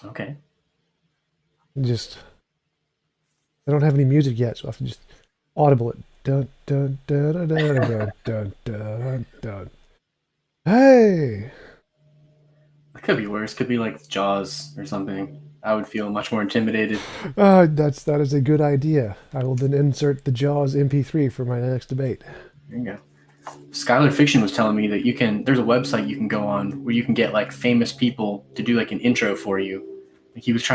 Okay. Just I don't have any music yet, so I have to just audible it. Dun dun dun dun dun dun dun dun dun. Hey, It could be worse. Could be like Jaws or something. I would feel much more intimidated. that is a good idea. I will then insert the Jaws MP3 for my next debate. There you go. Skylar Fiction was telling me that there's a website you can go on where you can get like famous people to do like an intro for you. Like he was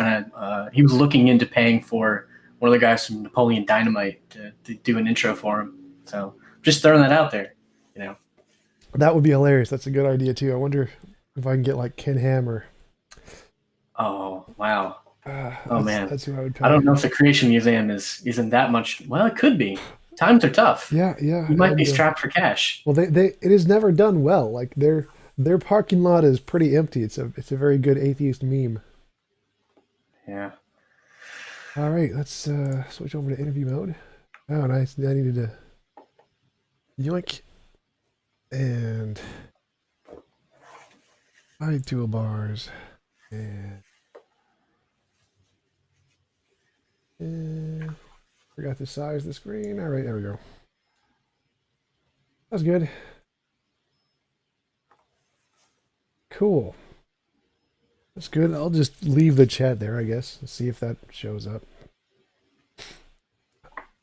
looking into paying for one of the guys from Napoleon Dynamite to do an intro for him. So just throwing that out there, you know. That would be hilarious. That's a good idea too. I wonder if I can get like Ken Ham. Oh wow. Oh man. That's who I would I pay. don't know if the Creation Museum isn't that much. Well, it could be. Times are tough. Yeah, yeah, You might be and strapped for cash. well, they it is never done well. Like their parking lot is pretty empty. It's a very good atheist meme. Yeah. All right, let's switch over to interview mode. Oh, nice. I needed to yoink and hide toolbars and, and forgot to size the screen. All right, there we go. That's good. Cool. That's good. I'll just leave the chat there, I guess. Let's see if that shows up.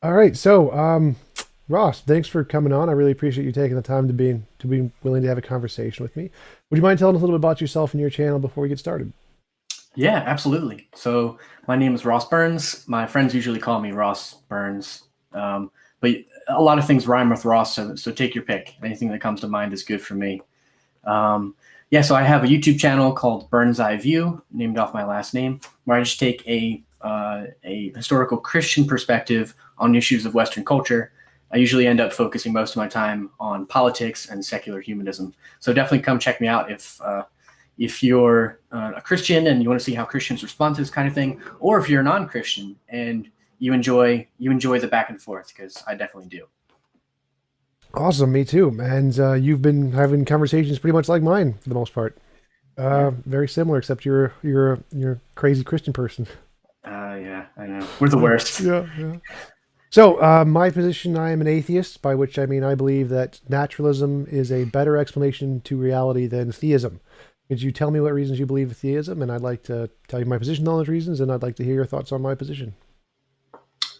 All right, so Ross, thanks for coming on. I really appreciate you taking the time to be willing to have a conversation with me. Would you mind telling us a little bit about yourself and your channel before we get started? Yeah, absolutely. So my name is Ross Burns. My friends usually call me Ross Burns, but a lot of things rhyme with Ross, so take your pick. Anything that comes to mind is good for me. Yeah, so I have a YouTube channel called Burns Eye View, named off my last name, where I just take a historical Christian perspective on issues of Western culture. I usually end up focusing most of my time on politics and secular humanism. So definitely come check me out if you're a Christian and you want to see how Christians respond to this kind of thing, or if you're a non-Christian and you enjoy the back and forth, because I definitely do. Awesome, me too. And you've been having conversations pretty much like mine for the most part. Yeah, Very similar, except you're a crazy Christian person. yeah, I know we're the worst. Yeah, yeah. So, my position, I am an atheist, by which I mean I believe that naturalism is a better explanation to reality than theism. Could you tell me what reasons you believe in theism? And I'd like to tell you my position on those reasons, and I'd like to hear your thoughts on my position.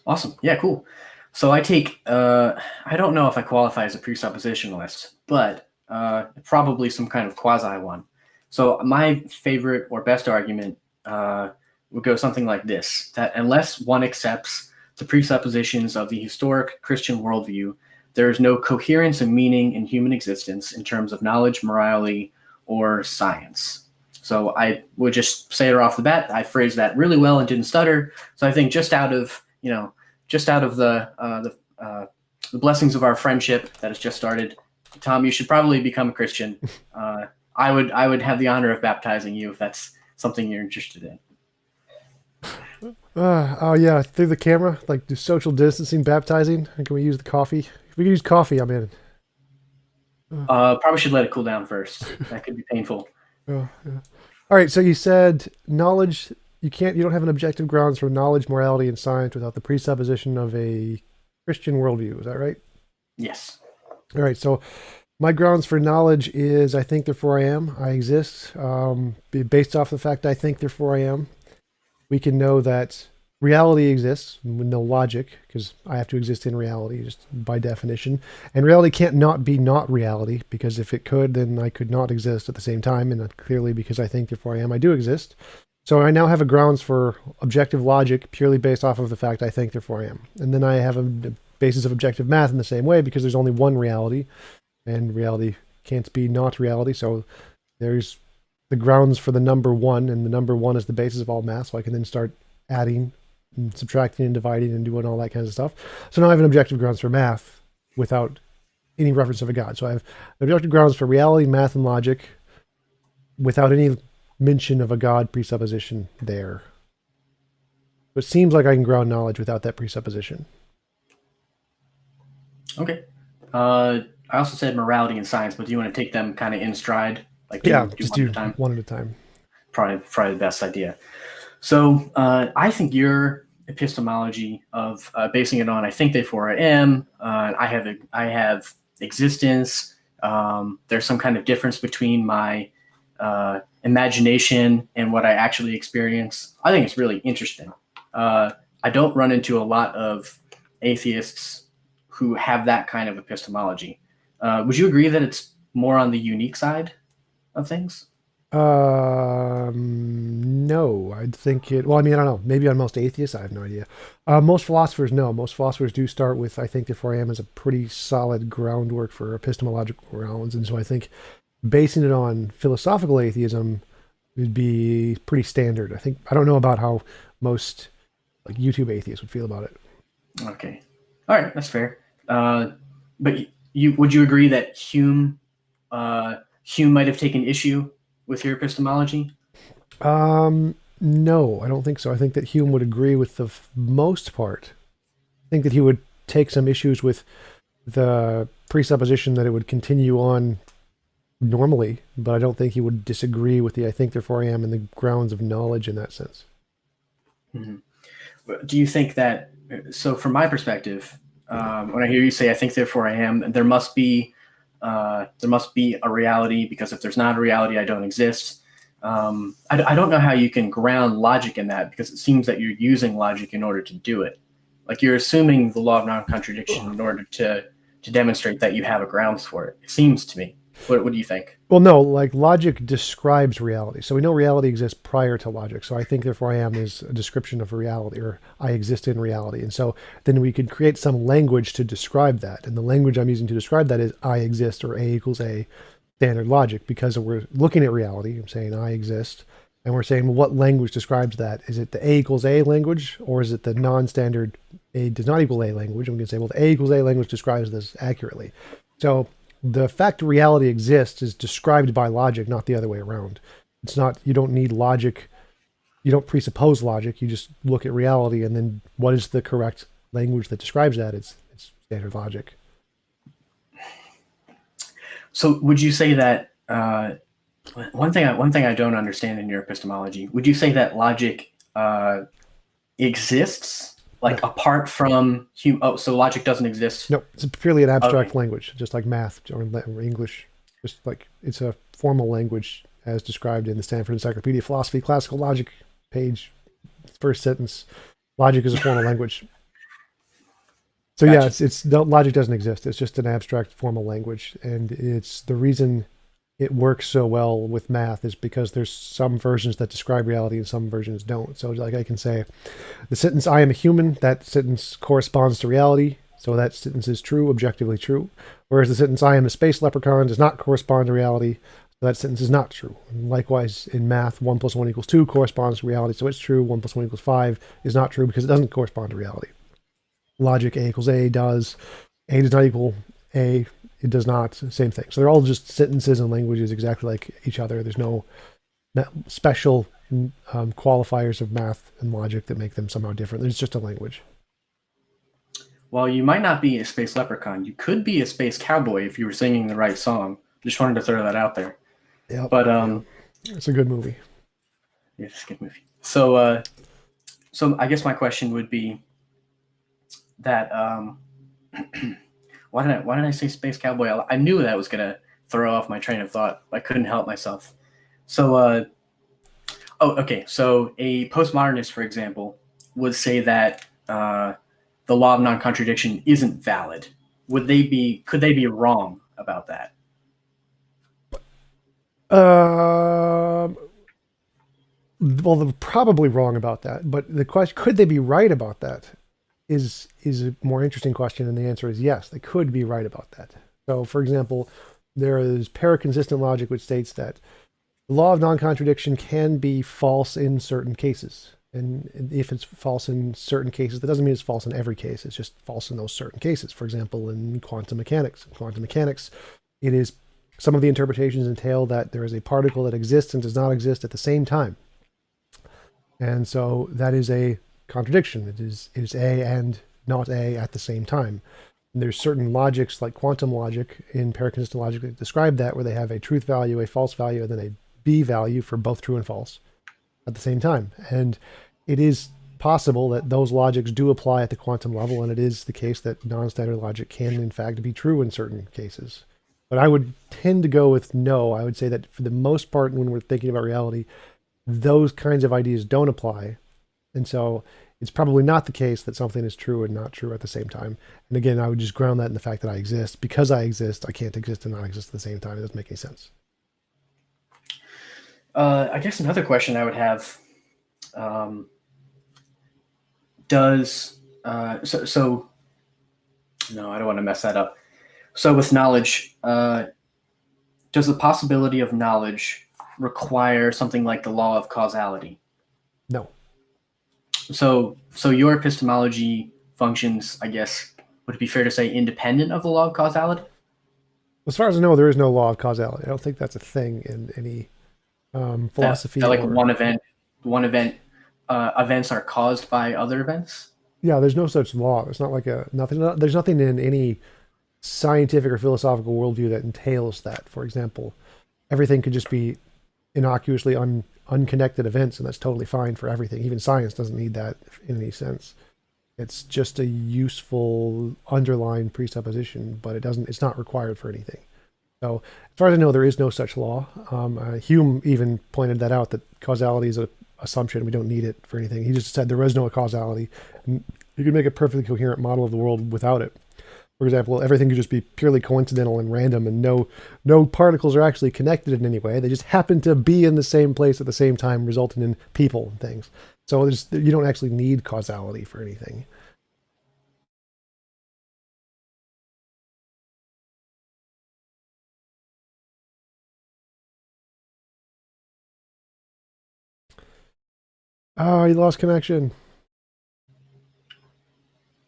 Awesome. Yeah, cool. So I don't know if I qualify as a presuppositionalist, but probably some kind of quasi one. So my favorite or best argument would go something like this: that unless one accepts the presuppositions of the historic Christian worldview, there is no coherence and meaning in human existence in terms of knowledge, morality, or science. So I would just say it off the bat. I phrased that really well and didn't stutter. So I think just out of the blessings of our friendship that has just started, Tom, you should probably become a Christian. I would have the honor of baptizing you if that's something you're interested in. Oh yeah, through the camera, like do social distancing, baptizing. And can we use the coffee? If we can use coffee, I'm in. Uh, Probably should let it cool down first. That could be painful. oh, yeah. All right, so you said knowledge. You don't have an objective grounds for knowledge, morality, and science without the presupposition of a Christian worldview. Is that right? Yes. All right, so my grounds for knowledge is I think, therefore I am. I exist. Based off the fact I think, therefore I am. We can know that reality exists with no logic because I have to exist in reality just by definition. And reality can't not be not reality because if it could, then I could not exist at the same time. And clearly, because I think, therefore I am, I do exist. So I now have a grounds for objective logic purely based off of the fact I think, therefore I am. And then I have a basis of objective math in the same way because there's only one reality and reality can't be not reality. So there's the grounds for the number one, and the number one is the basis of all math. So I can then start adding and subtracting and dividing and doing all that kind of stuff. So now I have an objective grounds for math without any reference of a God. So I have objective grounds for reality, math, and logic without any mention of a God presupposition there. But it seems like I can ground knowledge without that presupposition. Okay. I also said morality and science, but do you want to take them kind of in stride, like Yeah, do just one at do a time? one at a time. probably the best idea. So I think your epistemology of basing it on I think therefore I am, I have existence. There's some kind of difference between my imagination and what I actually experience. I think it's really interesting. I don't run into a lot of atheists who have that kind of epistemology. Would you agree that it's more on the unique side of things? No, I'd think it. Well, I mean, I don't know. Maybe on most atheists, I have no idea. Most philosophers, no. Most philosophers do start with "I think therefore I am" as a pretty solid groundwork for epistemological grounds, and so I think basing it on philosophical atheism would be pretty standard. I don't know about how most like YouTube atheists would feel about it. Okay, all right, that's fair. But you would you agree that Hume might have taken issue with your epistemology? No, I don't think so. I think that Hume would agree with the most part. I think that he would take some issues with the presupposition that it would continue on normally, but I don't think he would disagree with the "I think therefore I am" and the grounds of knowledge in that sense. Mm-hmm. Do you think that? So, from my perspective, when I hear you say "I think therefore I am," there must be a reality, because if there's not a reality, I don't exist. I don't know how you can ground logic in that, because it seems that you're using logic in order to do it. Like you're assuming the law of non-contradiction in order to demonstrate that you have a grounds for it. It seems to me. What do you think? Well, no, like logic describes reality. So we know reality exists prior to logic. So "I think therefore I am" is a description of reality, or "I exist in reality." And so then we could create some language to describe that. And the language I'm using to describe that is "I exist," or A equals A, standard logic, because we're looking at reality. I'm saying "I exist." And we're saying, well, what language describes that? Is it the A equals A language, or is it the non-standard A does not equal A language? And we can say, well, the A equals A language describes this accurately. So the fact reality exists is described by logic, not the other way around. It's not, you don't need logic. You don't presuppose logic. You just look at reality, and then what is the correct language that describes that? It's standard logic. So, would you say that one thing I don't understand in your epistemology? Would you say that logic exists, like No. apart from human? Oh, so logic doesn't exist. No, it's purely an abstract Okay. language, just like math or English. Just like it's a formal language as described in the Stanford Encyclopedia of Philosophy, Classical Logic, page, first sentence. Logic is a formal language. So Gotcha. yeah, it's no, logic doesn't exist. It's just an abstract formal language, and it's the reason it works so well with math is because there's some versions that describe reality and some versions don't. So like I can say, the sentence "I am a human," that sentence corresponds to reality, so that sentence is true, objectively true. Whereas the sentence "I am a space leprechaun" does not correspond to reality, so that sentence is not true. And likewise, in math, 1 + 1 = 2 corresponds to reality, so it's true. 1 + 1 = 5 is not true because it doesn't correspond to reality. Logic, A equals A does. A does not equal A. It does not. Same thing. So they're all just sentences and languages exactly like each other. There's no special qualifiers of math and logic that make them somehow different. It's just a language. Well, you might not be a space leprechaun. You could be a space cowboy if you were singing the right song. Just wanted to throw that out there. Yep. But It's a good movie. yeah, it's a good movie. So so I guess my question would be that why did I say space cowboy? I knew that was gonna throw off my train of thought. I couldn't help myself. So okay. So a postmodernist, for example, would say that the law of non-contradiction isn't valid. Could they be wrong about that? Well, they're probably wrong about that. But the question, could they be right about that, is a more interesting question. And the answer is yes, they could be right about that. So, for example, there is paraconsistent logic, which states that the law of non-contradiction can be false in certain cases. And if it's false in certain cases, that doesn't mean it's false in every case. It's just false in those certain cases. For example, in quantum mechanics. In quantum mechanics, it is some of the interpretations entail that there is a particle that exists and does not exist at the same time. And so that is a contradiction. It is A and not A at the same time. And there's certain logics, like quantum logic in paraconsistent logic, that describe that, where they have a truth value, a false value, and then a B value for both true and false. at the same time. And it is possible that those logics do apply at the quantum level, and it is the case that non-standard logic can, in fact, be true in certain cases. But I would tend to go with no. I would say that for the most part, when we're thinking about reality, those kinds of ideas don't apply. And so it's probably not the case that something is true and not true at the same time. And again, I would just ground that in the fact that I exist. Because I exist, I can't exist and not exist at the same time. It doesn't make any sense. I guess another question I would have, so no, I don't want to mess that up. So with knowledge, does the possibility of knowledge require something like the law of causality? No. So your epistemology functions, I guess, would it be fair to say, independent of the law of causality? As far as I know, there is no law of causality. I don't think that's a thing in any philosophy. That like events are caused by other events? Yeah, there's no such law. There's not like there's nothing in any scientific or philosophical worldview that entails that. For example, everything could just be innocuously unconnected events, and that's totally fine for everything. Even science doesn't need that in any sense. It's just a useful underlying presupposition, but it's not required for anything. So as far as I know, there is no such law. Hume even pointed that out, that causality is an assumption. We don't need it for anything. He just said there is no causality. You could make a perfectly coherent model of the world without it. For example, everything could just be purely coincidental and random, and no particles are actually connected in any way. They just happen to be in the same place at the same time, resulting in people and things. So you don't actually need causality for anything. Oh, you lost connection.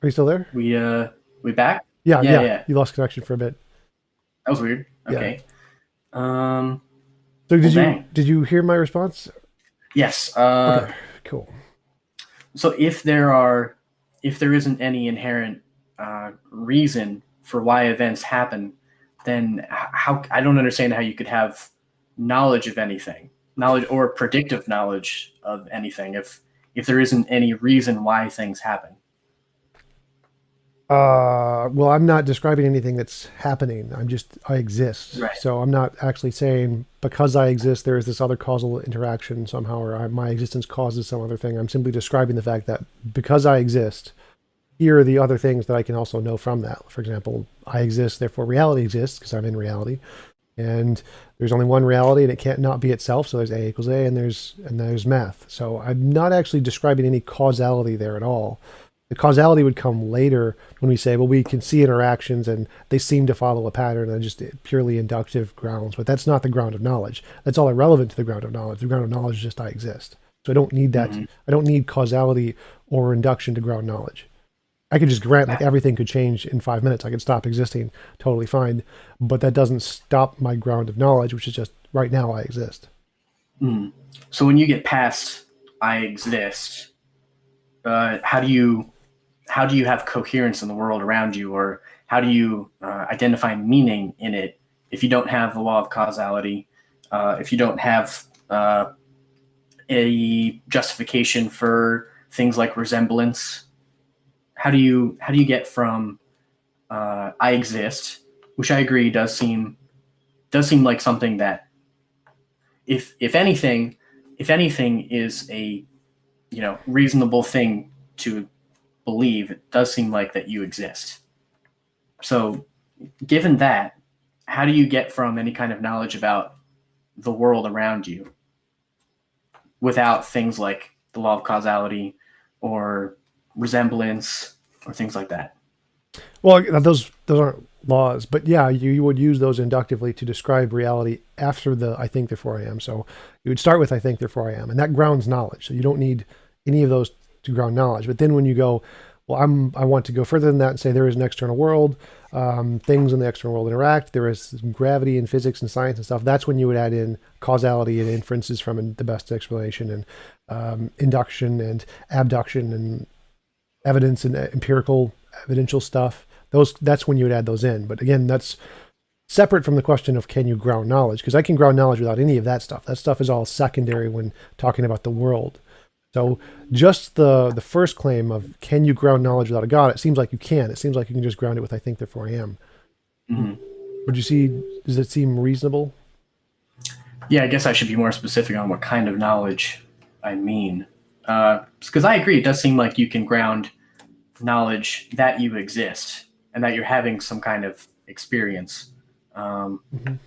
Are you still there? We back? Yeah. You lost connection for a bit. That was weird. Okay. Yeah. So did you hear my response? Yes. Okay, cool. So if there isn't any inherent reason for why events happen, then I don't understand how you could have knowledge of anything, knowledge or predictive knowledge of anything, if there isn't any reason why things happen. Well, I'm not describing anything that's happening. I exist. Right. So I'm not actually saying because I exist, there is this other causal interaction somehow, or my existence causes some other thing. I'm simply describing the fact that because I exist, here are the other things that I can also know from that. For example, I exist, therefore reality exists because I'm in reality. And there's only one reality, and it can't not be itself. So there's A equals A, and there's math. So I'm not actually describing any causality there at all. The causality would come later when we say, well, we can see interactions and they seem to follow a pattern on just purely inductive grounds, but that's not the ground of knowledge. That's all irrelevant to the ground of knowledge. The ground of knowledge is just I exist. So I don't need that. Mm-hmm. I don't need causality or induction to ground knowledge. I could just grant like everything could change in 5 minutes. I could stop existing, totally fine. But that doesn't stop my ground of knowledge, which is just right now I exist. Mm. So when you get past I exist, how do you have coherence in the world around you, or how do you identify meaning in it if you don't have the law of causality, if you don't have a justification for things like resemblance? How do you get from I exist, which I agree does seem like something that if anything is a reasonable thing to believe, it does seem like that you exist. So given that, how do you get from any kind of knowledge about the world around you without things like the law of causality or resemblance or things like that? Well, those aren't laws, but yeah, you would use those inductively to describe reality after the I think therefore I am. So you would start with I think therefore I am, and that grounds knowledge. So you don't need any of those to ground knowledge. But then when you go, well, I want to go further than that and say there is an external world, things in the external world interact, there is gravity and physics and science and stuff. That's when you would add in causality and inferences from the best explanation, and induction and abduction and evidence and empirical evidential stuff. That's when you would add those in. But again, that's separate from the question of can you ground knowledge, because I can ground knowledge without any of that stuff. That stuff is all secondary when talking about the world. So just the first claim of can you ground knowledge without a God, it seems like you can. It seems like you can just ground it with I think, therefore I am. Mm-hmm. Would you see, does it seem reasonable? Yeah, I guess I should be more specific on what kind of knowledge I mean. Because I agree, it does seem like you can ground knowledge that you exist and that you're having some kind of experience.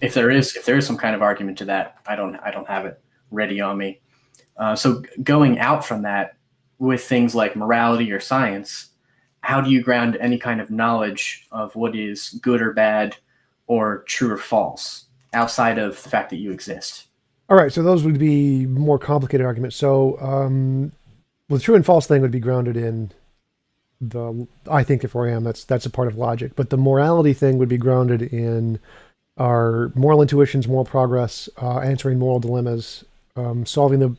If there is some kind of argument to that, I don't have it ready on me. So going out from that with things like morality or science, how do you ground any kind of knowledge of what is good or bad or true or false outside of the fact that you exist? All right, so those would be more complicated arguments. So well, the true and false thing would be grounded in the I think therefore I am. That's a part of logic. But the morality thing would be grounded in our moral intuitions, moral progress, answering moral dilemmas, solving the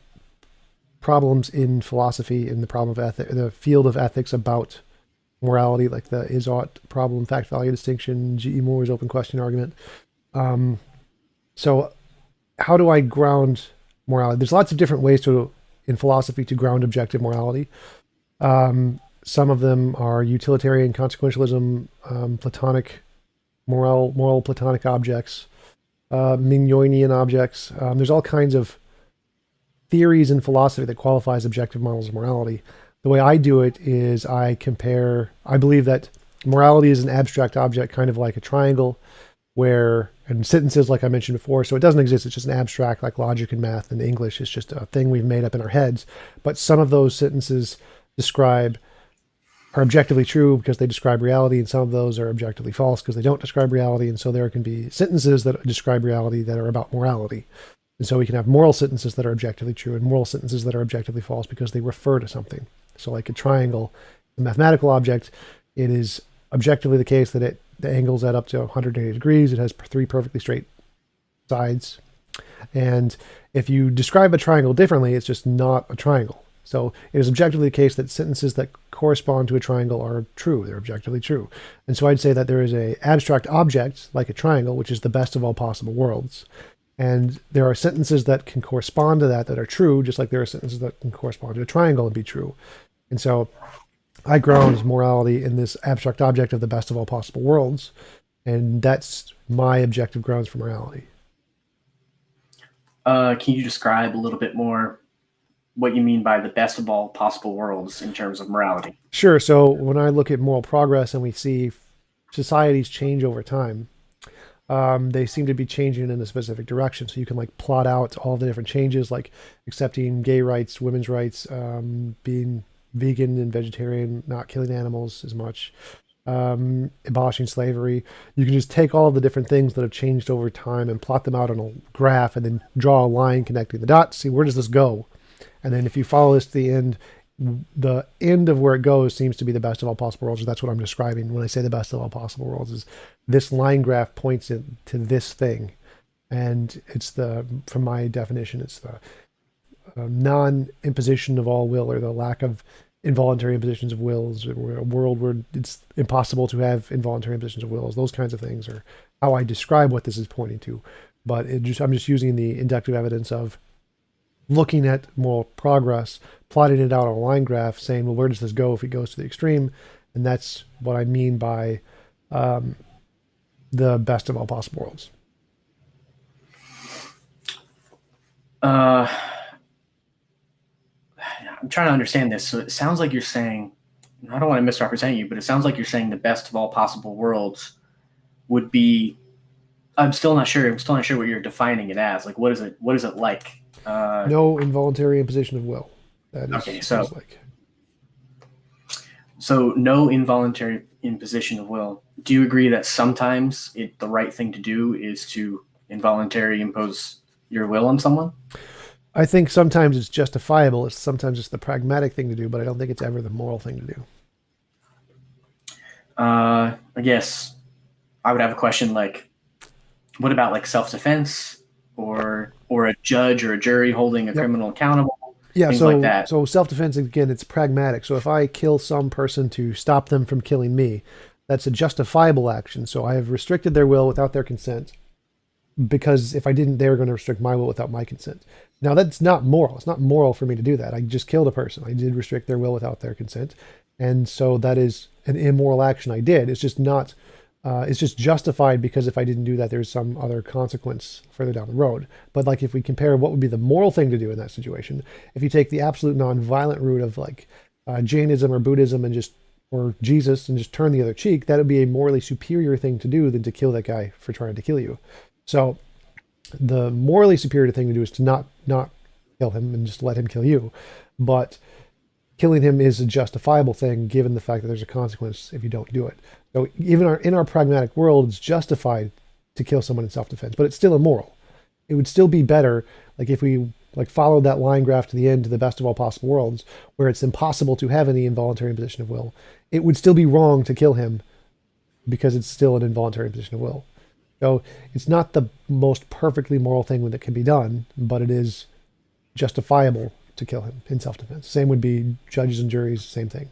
problems in philosophy, in the problem of ethics, the field of ethics about morality, like the is-ought problem, fact-value distinction, G.E. Moore's open question argument. So how do I ground morality? There's lots of different ways in philosophy to ground objective morality. Some of them are utilitarian consequentialism, Platonic moral Platonic objects, Mignoinian objects. There's all kinds of theories in philosophy that qualifies objective models of morality. The way I do it is I believe that morality is an abstract object, kind of like a triangle, and sentences, like I mentioned before, so it doesn't exist. It's just an abstract, like logic and math and English. It's just a thing we've made up in our heads. But some of those sentences are objectively true because they describe reality, and some of those are objectively false because they don't describe reality. And so there can be sentences that describe reality that are about morality. And so we can have moral sentences that are objectively true and moral sentences that are objectively false because they refer to something. So like a triangle, a mathematical object, it is objectively the case that the angles add up to 180 degrees. It has 3 perfectly straight sides. And if you describe a triangle differently, it's just not a triangle. So it is objectively the case that sentences that correspond to a triangle are true. They're objectively true. And so I'd say that there is an abstract object, like a triangle, which is the best of all possible worlds. And there are sentences that can correspond to that are true, just like there are sentences that can correspond to a triangle and be true. And so I ground morality in this abstract object of the best of all possible worlds. And that's my objective grounds for morality. Can you describe a little bit more what you mean by the best of all possible worlds in terms of morality? Sure. So when I look at moral progress and we see societies change over time, they seem to be changing in a specific direction. So you can like plot out all the different changes, like accepting gay rights, women's rights, being vegan and vegetarian, not killing animals as much, abolishing slavery. You can just take all of the different things that have changed over time and plot them out on a graph and then draw a line connecting the dots, see where does this go? And then if you follow this to the end of where it goes seems to be the best of all possible worlds. That's what I'm describing when I say the best of all possible worlds is this line graph points to this thing. And it's from my definition, it's the non-imposition of all will, or the lack of involuntary impositions of wills, or a world where it's impossible to have involuntary impositions of wills. Those kinds of things are how I describe what this is pointing to. But I'm just using the inductive evidence of looking at moral progress, plotting it out on a line graph, saying, well, where does this go if it goes to the extreme? And that's what I mean by the best of all possible worlds. I'm trying to understand this. So it sounds like you're saying, I don't want to misrepresent you, but it sounds like you're saying the best of all possible worlds would be, I'm still not sure what you're defining it as. Like, what is it like? No involuntary imposition of will. That is, okay, so no involuntary imposition of will. Do you agree that sometimes the right thing to do is to involuntarily impose your will on someone? I think sometimes it's justifiable. Sometimes it's the pragmatic thing to do, but I don't think it's ever the moral thing to do. I guess I would have a question like, what about like self-defense or a judge or a jury holding a criminal accountable? Yeah, things so like that. So self-defense, again, it's pragmatic. So if I kill some person to stop them from killing me, that's a justifiable action. So I have restricted their will without their consent, because if I didn't, they were going to restrict my will without my consent. Now, that's not moral. It's not moral for me to do that. I just killed a person. I did restrict their will without their consent. And so that is an immoral action I did. It's just not, it's just justified because if I didn't do that, there's some other consequence further down the road. But like if we compare what would be the moral thing to do in that situation, if you take the absolute non-violent route of like Jainism or Buddhism and just, or Jesus and just turn the other cheek, that would be a morally superior thing to do than to kill that guy for trying to kill you. So the morally superior thing to do is to not kill him and just let him kill you. But killing him is a justifiable thing given the fact that there's a consequence if you don't do it. So even in our pragmatic world, it's justified to kill someone in self-defense, but it's still immoral. It would still be better, like if we like followed that line graph to the end, to the best of all possible worlds, where it's impossible to have any involuntary imposition of will. It would still be wrong to kill him because it's still an involuntary imposition of will. So it's not the most perfectly moral thing that can be done, but it is justifiable to kill him in self-defense. Same would be judges and juries, same thing.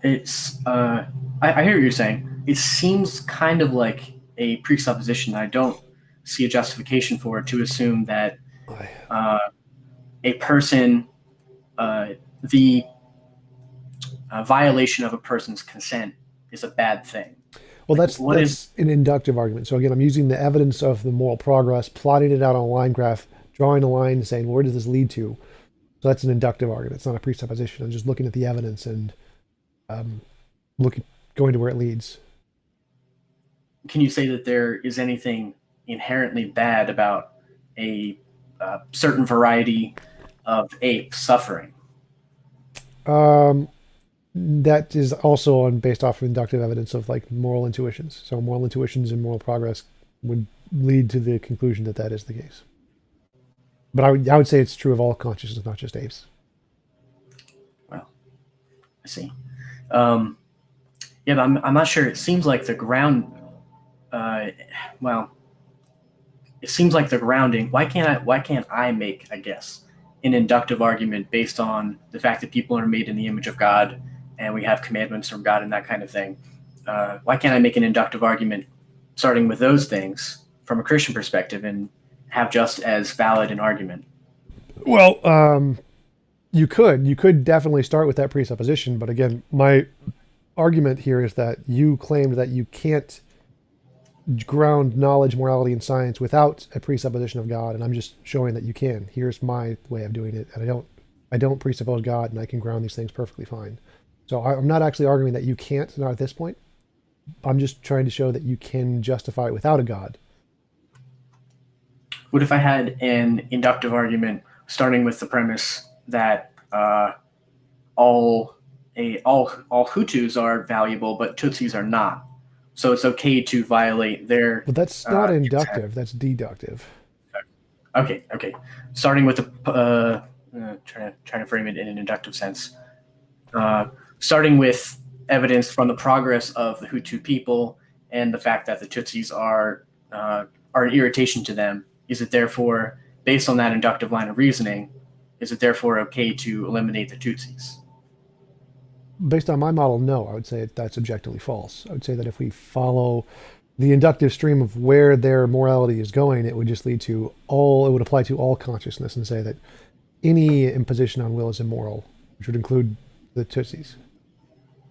It's I hear what you're saying. It seems kind of like a presupposition. I don't see a justification for it to assume that a person, the violation of a person's consent is a bad thing. Well, that's an inductive argument. So again, I'm using the evidence of the moral progress, plotting it out on a line graph, drawing a line and saying, where does this lead to? So that's an inductive argument. It's not a presupposition. I'm just looking at the evidence and going to where it leads. Can you say that there is anything inherently bad about a certain variety of apes suffering? That is also based off of inductive evidence of like moral intuitions. So moral intuitions and moral progress would lead to the conclusion that that is the case. But I would say it's true of all consciousness, not just apes. Well, I see. Yeah, but I'm not sure. It seems like the ground. Well, it seems like the grounding. Why can't I make, I guess, an inductive argument based on the fact that people are made in the image of God and we have commandments from God and that kind of thing? Why can't I make an inductive argument starting with those things from a Christian perspective and have just as valid an argument? Well, you could definitely start with that presupposition, but again, my argument here is that you claimed that you can't ground knowledge, morality, and science without a presupposition of God, and I'm just showing that you can. Here's my way of doing it, and I don't presuppose God, and I can ground these things perfectly fine. So I'm not actually arguing that you can't, not at this point. I'm just trying to show that you can justify it without a God. What if I had an inductive argument starting with the premise that all Hutus are valuable, but Tutsis are not? So it's okay to violate their. But that's not inductive. That's deductive. Okay. Starting with the trying to frame it in an inductive sense. Starting with evidence from the progress of the Hutu people and the fact that the Tutsis are an irritation to them. Is it therefore, based on that inductive line of reasoning, is it therefore okay to eliminate the Tutsis? Based on my model, no. I would say that's objectively false. I would say that if we follow the inductive stream of where their morality is going, it would just lead to it would apply to all consciousness and say that any imposition on will is immoral, which would include the Tutsis.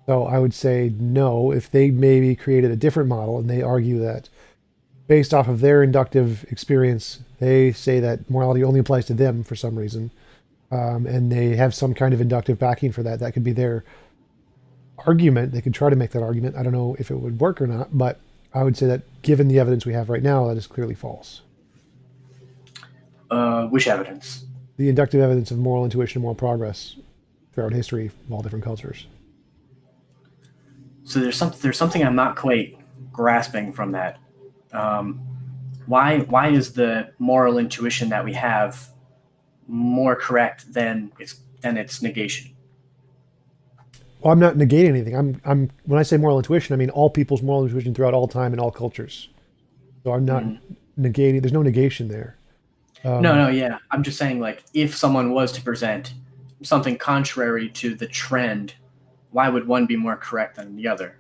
So I would say no. If they maybe created a different model and they argue that based off of their inductive experience, they say that morality only applies to them for some reason, and they have some kind of inductive backing for that. That could be their argument. They could try to make that argument. I don't know if it would work or not, but I would say that given the evidence we have right now, that is clearly false. Which evidence? The inductive evidence of moral intuition and moral progress throughout history of all different cultures. So there's something I'm not quite grasping from that. Why is the moral intuition that we have more correct than its negation? Well, I'm not negating anything. I'm when I say moral intuition, I mean all people's moral intuition throughout all time and all cultures. So I'm not negating. There's no negation there. Yeah. I'm just saying, like, if someone was to present something contrary to the trend, why would one be more correct than the other?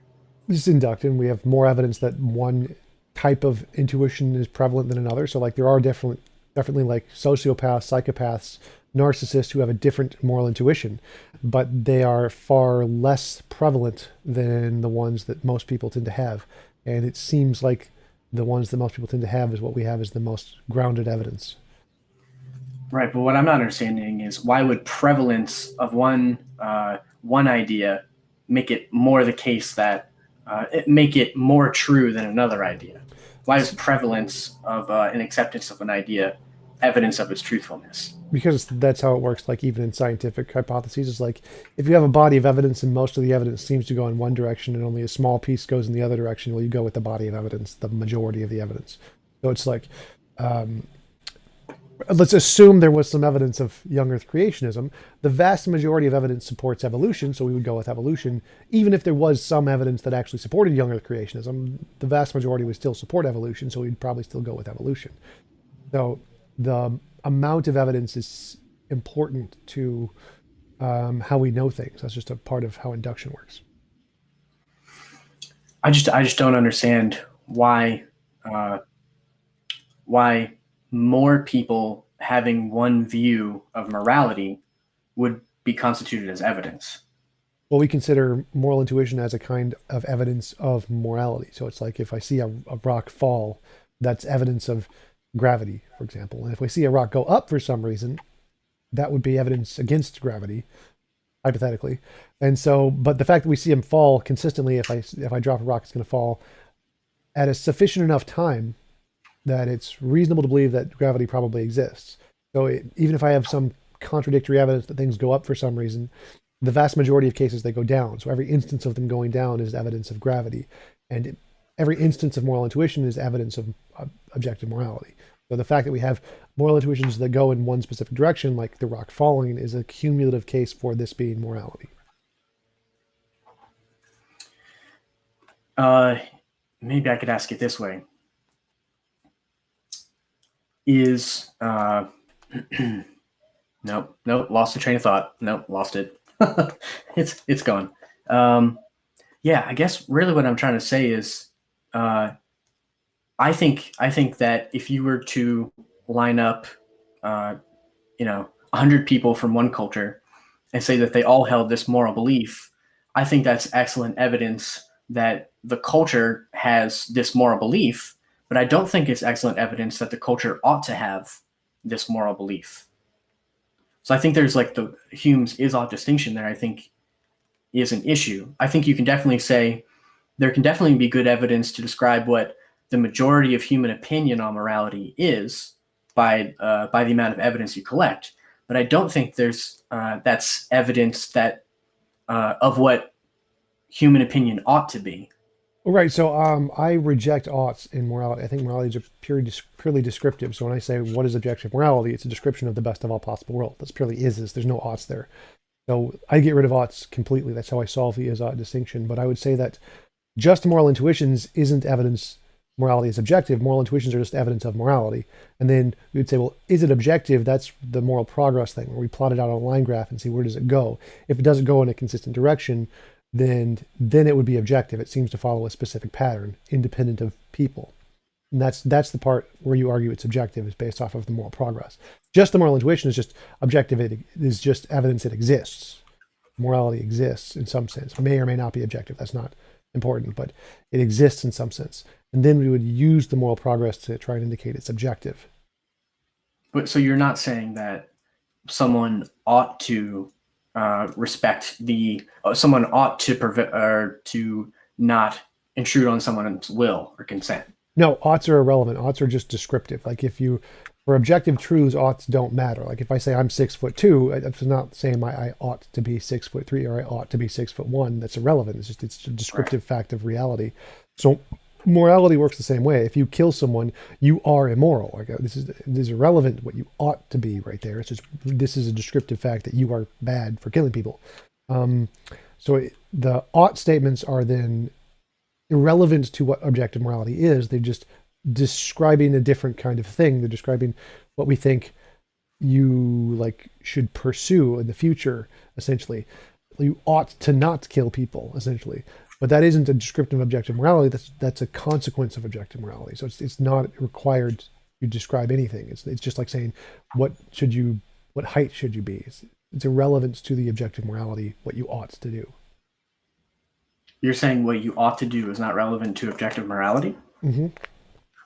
This is inductive. We have more evidence that one type of intuition is prevalent than another. So like there are definitely like sociopaths, psychopaths, narcissists who have a different moral intuition, but they are far less prevalent than the ones that most people tend to have. And it seems like the ones that most people tend to have is what we have as the most grounded evidence. Right, but what I'm not understanding is why would prevalence of one idea make it more the case that make it more true than another idea? Why is prevalence of an acceptance of an idea evidence of its truthfulness? Because that's how it works, like even in scientific hypotheses. Is like if you have a body of evidence and most of the evidence seems to go in one direction and only a small piece goes in the other direction, well, you go with the body of evidence, the majority of the evidence. So it's like let's assume there was some evidence of young earth creationism. The vast majority of evidence supports evolution, so we would go with evolution. Even if there was some evidence that actually supported young earth creationism, the vast majority would still support evolution, so we'd probably still go with evolution. So the amount of evidence is important to how we know things. That's just a part of how induction works. I just don't understand uh, why more people having one view of morality would be constituted as evidence. Well, we consider moral intuition as a kind of evidence of morality. So it's like if I see a rock fall, that's evidence of gravity, for example. And if we see a rock go up for some reason, that would be evidence against gravity, hypothetically. And so, but the fact that we see him fall consistently, if I drop a rock, it's going to fall at a sufficient enough time that it's reasonable to believe that gravity probably exists. So even if I have some contradictory evidence that things go up for some reason, the vast majority of cases they go down. So every instance of them going down is evidence of gravity. And every instance of moral intuition is evidence of objective morality. So the fact that we have moral intuitions that go in one specific direction, like the rock falling, is a cumulative case for this being morality. Maybe I could ask it this way: Is nope, lost the train of thought. Nope, lost it. It's gone. Yeah, I guess really what I'm trying to say is, I think that if you were to line up, 100 people from one culture and say that they all held this moral belief, I think that's excellent evidence that the culture has this moral belief, but I don't think it's excellent evidence that the culture ought to have this moral belief. So I think there's like the Hume's is-ought distinction there, I think is an issue. I think you can definitely say there can definitely be good evidence to describe what the majority of human opinion on morality is by the amount of evidence you collect. But I don't think there's that's evidence that of what human opinion ought to be. Right. So I reject oughts in morality. I think morality is purely descriptive. So when I say what is objective morality, it's a description of the best of all possible worlds. That's purely is. There's no oughts there. So I get rid of oughts completely. That's how I solve the is-ought distinction. But I would say that just moral intuitions isn't evidence morality is objective. Moral intuitions are just evidence of morality. And then we would say, well, is it objective? That's the moral progress thing, where we plot it out on a line graph and see where does it go. If it doesn't go in a consistent direction, then it would be objective. It seems to follow a specific pattern, independent of people. And that's the part where you argue it's objective, is based off of the moral progress. Just the moral intuition is just objective. It is just evidence it exists. Morality exists in some sense. It may or may not be objective. That's not important, but it exists in some sense. And then we would use the moral progress to try and indicate it's objective. But so you're not saying that someone ought to respect someone ought to prevent or to not intrude on someone's will or consent. No, oughts are irrelevant. Oughts are just descriptive. Like for objective truths, oughts don't matter. Like if I say I'm 6'2", I'm not saying I ought to be 6'3" or I ought to be 6'1". That's irrelevant. It's a descriptive fact of reality. So morality works the same way. If you kill someone, you are immoral. Like this is irrelevant what you ought to be right there. It's just this is a descriptive fact that you are bad for killing people. The ought statements are then irrelevant to what objective morality is. They're just describing a different kind of thing. They're describing what we think you should pursue in the future. Essentially, you ought to not kill people. Essentially, But that isn't a descriptive of objective morality. That's a consequence of objective morality. So it's not required to describe anything. It's just like saying what height should you be? It's irrelevant to the objective morality what you ought to do. You're saying what you ought to do is not relevant to objective morality? Mm-hmm.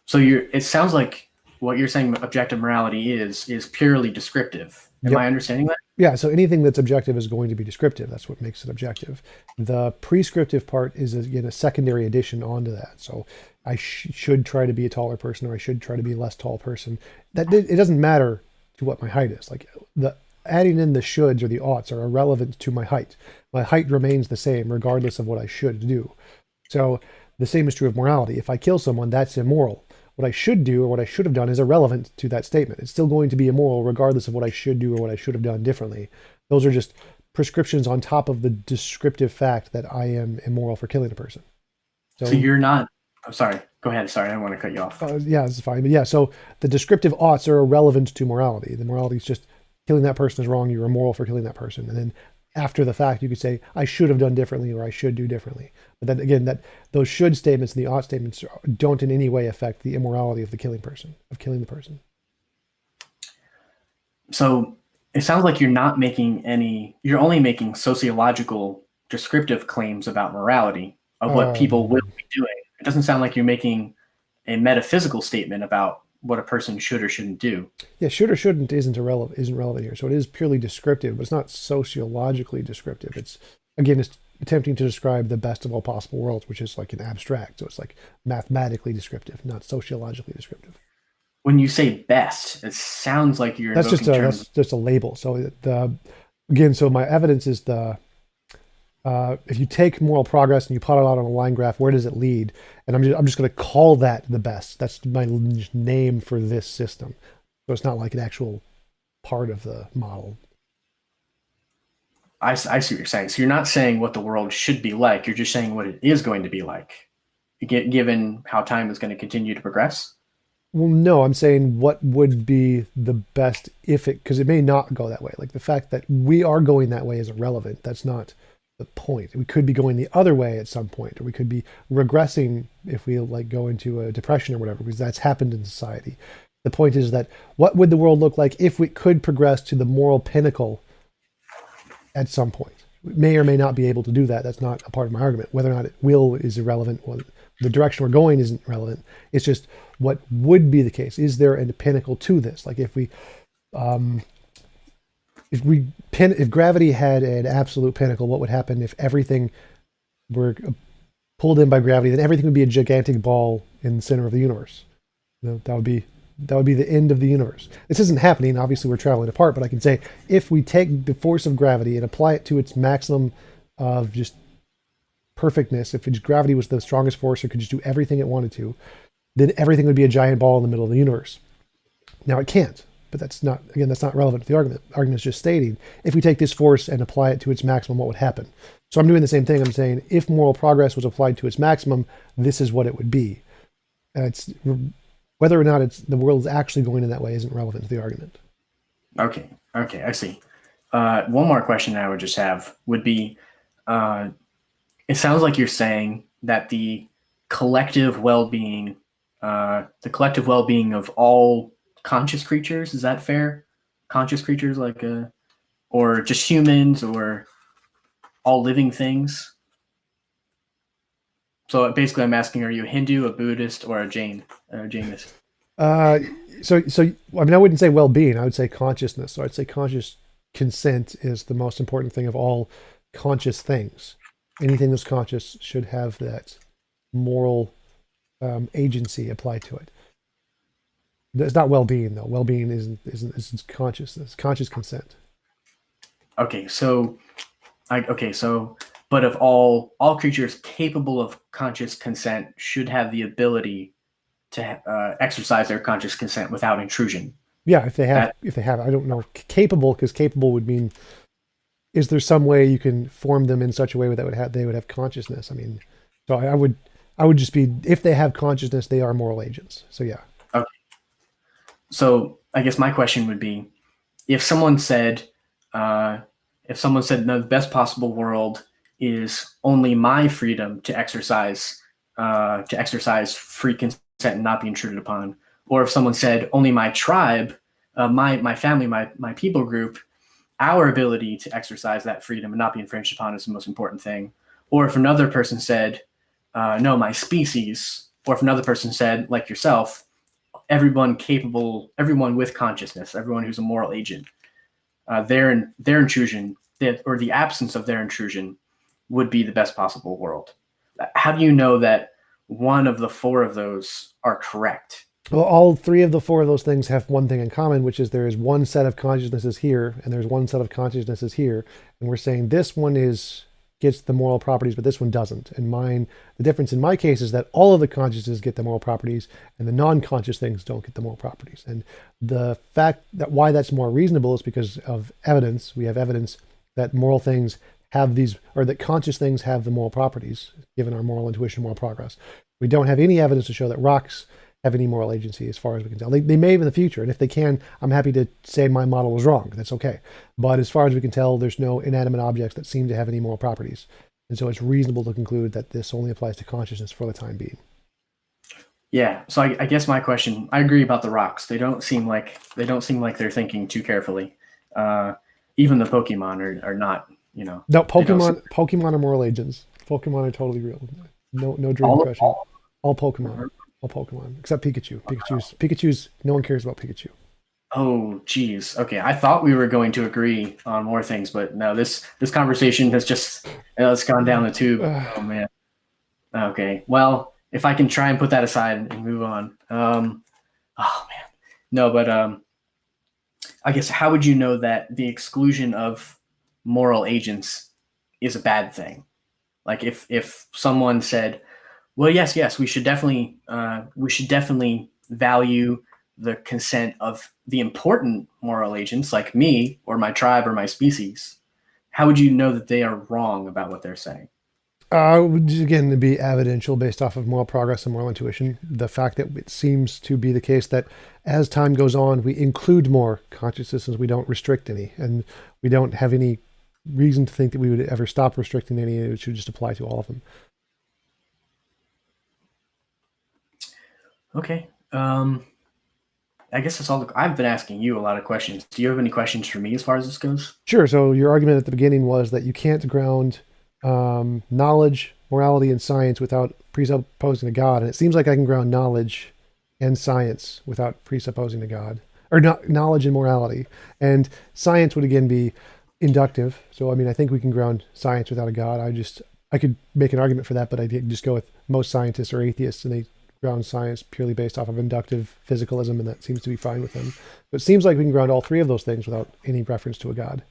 So it sounds like what you're saying objective morality is purely descriptive. Am I understanding that? Yeah, so anything that's objective is going to be descriptive. That's what makes it objective. The prescriptive part is, again, a secondary addition onto that. So I should try to be a taller person, or I should try to be a less tall person. That it doesn't matter to what my height is. Like the adding in the shoulds or the oughts are irrelevant to my height. My height remains the same regardless of what I should do. So the same is true of morality. If I kill someone, that's immoral. What I should do or what I should have done is irrelevant to that statement. It's still going to be immoral regardless of what I should do or what I should have done differently. Those are just prescriptions on top of the descriptive fact that I am immoral for killing a person. So you're not... I'm sorry. Go ahead. Sorry, I don't want to cut you off. Yeah, it's fine. But yeah, so the descriptive oughts are irrelevant to morality. The morality is just killing that person is wrong. You're immoral for killing that person. And then after the fact, you could say, I should have done differently or I should do differently. But then again, those should statements and the ought statements don't in any way affect the immorality of killing the person. So it sounds like you're only making sociological descriptive claims about morality of what people will be doing. It doesn't sound like you're making a metaphysical statement about what a person should or shouldn't do. Yeah, should or shouldn't isn't relevant here. So it is purely descriptive, but it's not sociologically descriptive. It's attempting to describe the best of all possible worlds, which is like an abstract. So it's like mathematically descriptive, not sociologically descriptive. When you say best, it sounds like you're that's just a label. So so my evidence is if you take moral progress and you plot it out on a line graph, where does it lead? And I'm just going to call that the best. That's my name for this system. So it's not like an actual part of the model. I see what you're saying. So you're not saying what the world should be like. You're just saying what it is going to be like, given how time is going to continue to progress. Well, no, I'm saying what would be the best because it may not go that way. Like the fact that we are going that way is irrelevant. That's not the point. We could be going the other way at some point, or we could be regressing if we go into a depression or whatever, because that's happened in society. The point is that what would the world look like if we could progress to the moral pinnacle at some point? We may or may not be able to do that. That's not a part of my argument. Whether or not it will is irrelevant. Well, the direction we're going isn't relevant. It's just what would be the case. Is there a pinnacle to this? Like if gravity had an absolute pinnacle, what would happen if everything were pulled in by gravity? Then everything would be a gigantic ball in the center of the universe. That would be the end of the universe. This isn't happening. Obviously, we're traveling apart, but I can say if we take the force of gravity and apply it to its maximum of just perfectness, if gravity was the strongest force, it could just do everything it wanted to, then everything would be a giant ball in the middle of the universe. Now it can't. But that's not relevant to the argument. The argument is just stating, if we take this force and apply it to its maximum, what would happen? So I'm doing the same thing. I'm saying, if moral progress was applied to its maximum, this is what it would be. Whether or not the world is actually going in that way isn't relevant to the argument. Okay, I see. One more question I would just have would be, it sounds like you're saying that the collective well-being of all conscious creatures, is that fair? Conscious creatures or just humans or all living things? So basically I'm asking, are you a Hindu, a Buddhist, or a Jainist? So I wouldn't say well-being, I would say consciousness. So I'd say conscious consent is the most important thing of all conscious things. Anything that's conscious should have that moral agency applied to it. It's not well-being though. Well-being isn't consciousness. Conscious consent. Okay, but of all creatures capable of conscious consent should have the ability to exercise their conscious consent without intrusion. Yeah, if they have, I don't know, capable, because capable would mean, is there some way you can form them in such a way that they would have consciousness? So I would just be, if they have consciousness, they are moral agents. So yeah. Okay. So I guess my question would be, if someone said the best possible world is only my freedom to exercise free consent and not be intruded upon, or if someone said only my tribe, my family, my people group, our ability to exercise that freedom and not be infringed upon is the most important thing. Or if another person said, no, my species, or if another person said, like yourself, everyone with consciousness, everyone who's a moral agent, their intrusion, or the absence of their intrusion, would be the best possible world. How do you know that one of the four of those are correct? Well, all three of the four of those things have one thing in common, which is there is one set of consciousnesses here, and there's one set of consciousnesses here, and we're saying this one gets the moral properties, but this one doesn't. And the difference in my case is that all of the consciousnesses get the moral properties, and the non-conscious things don't get the moral properties. And the fact that why that's more reasonable is because of evidence. We have evidence that moral things have these, or that conscious things have the moral properties, given our moral intuition, moral progress. We don't have any evidence to show that rocks have any moral agency as far as we can tell. They may in the future, and if they can, I'm happy to say my model was wrong. That's okay. But as far as we can tell, there's no inanimate objects that seem to have any moral properties. And so it's reasonable to conclude that this only applies to consciousness for the time being. Yeah, so I guess my question, I agree about the rocks. They don't seem like they're thinking too carefully. Even the Pokemon are not, No, Pokemon are moral agents. Pokemon are totally real. No dream question. All Pokemon. All Pokemon, except Pikachu. Pikachu's, no one cares about Pikachu. Oh, geez. Okay, I thought we were going to agree on more things, but no, this conversation has just, it's gone down the tube. Oh, man. Okay, well, if I can try and put that aside and move on. Oh, man. No, but I guess how would you know that the exclusion of moral agents is a bad thing? Like if someone said, well, yes, we should definitely value the consent of the important moral agents like me or my tribe or my species. How would you know that they are wrong about what they're saying? Would again be evidential based off of moral progress and moral intuition. The fact that it seems to be the case that as time goes on, we include more consciousnesses, we don't restrict any, and we don't have any reason to think that we would ever stop restricting any. It should just apply to all of them. Okay. I guess that's all. I've been asking you a lot of questions. Do you have any questions for me as far as this goes? Sure. So your argument at the beginning was that you can't ground knowledge, morality, and science without presupposing a God. And it seems like I can ground knowledge and science without presupposing a God, or not knowledge and morality. And science would again be inductive. So, I mean, I think we can ground science without a God. I could make an argument for that, but I did just go with most scientists are atheists, and they ground science purely based off of inductive physicalism, and that seems to be fine with them. But it seems like we can ground all three of those things without any reference to a God.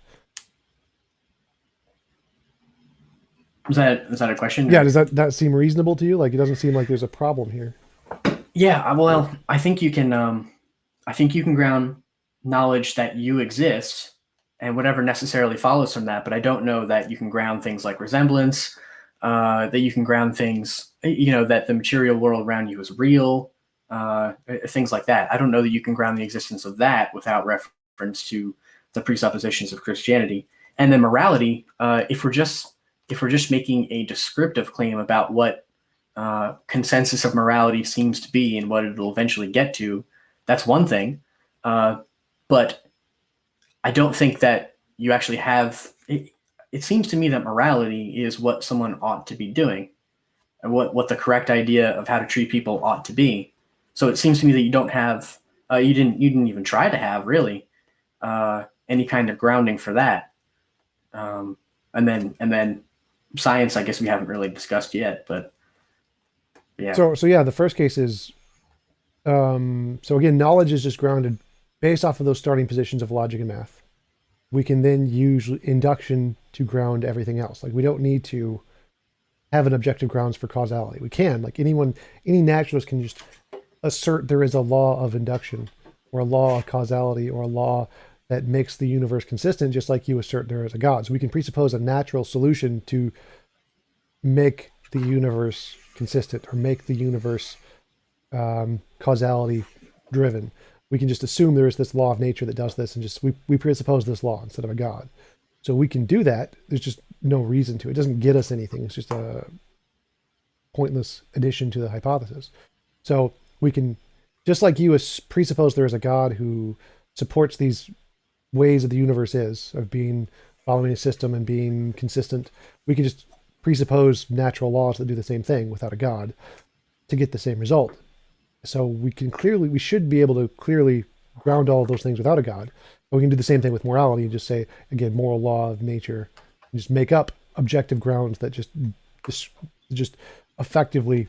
Is that a question? Yeah, does that seem reasonable to you? Like, it doesn't seem like there's a problem here. Yeah, well, I think you can ground knowledge that you exist and whatever necessarily follows from that, but I don't know that you can ground things like resemblance, that you can ground things, that the material world around you is real, things like that. I don't know that you can ground the existence of that without reference to the presuppositions of Christianity. And then morality, if we're just making a descriptive claim about what consensus of morality seems to be and what it'll eventually get to, that's one thing. But I don't think that you actually have it. It seems to me that morality is what someone ought to be doing, and what the correct idea of how to treat people ought to be. So it seems to me that you don't have, you didn't even try to have really any kind of grounding for that. And then science, I guess we haven't really discussed yet, but yeah. So yeah, the first case is, so again, knowledge is just grounded based off of those starting positions of logic and math. We can then use induction to ground everything else. Like, we don't need to have an objective grounds for causality. We can, like any naturalist can just assert there is a law of induction or a law of causality or a law that makes the universe consistent, just like you assert there is a God. So we can presuppose a natural solution to make the universe consistent or make the universe causality driven. We can just assume there is this law of nature that does this, and just we presuppose this law instead of a God. So we can do that. There's just no reason to. It doesn't get us anything. It's just a pointless addition to the hypothesis. So we can, just like you presuppose there is a God who supports these ways that the universe is, of being, following a system and being consistent, we can just presuppose natural laws that do the same thing without a God to get the same result. So we should be able to clearly ground all of those things without a God. But we can do the same thing with morality and just say, again, moral law of nature, and just make up objective grounds that just effectively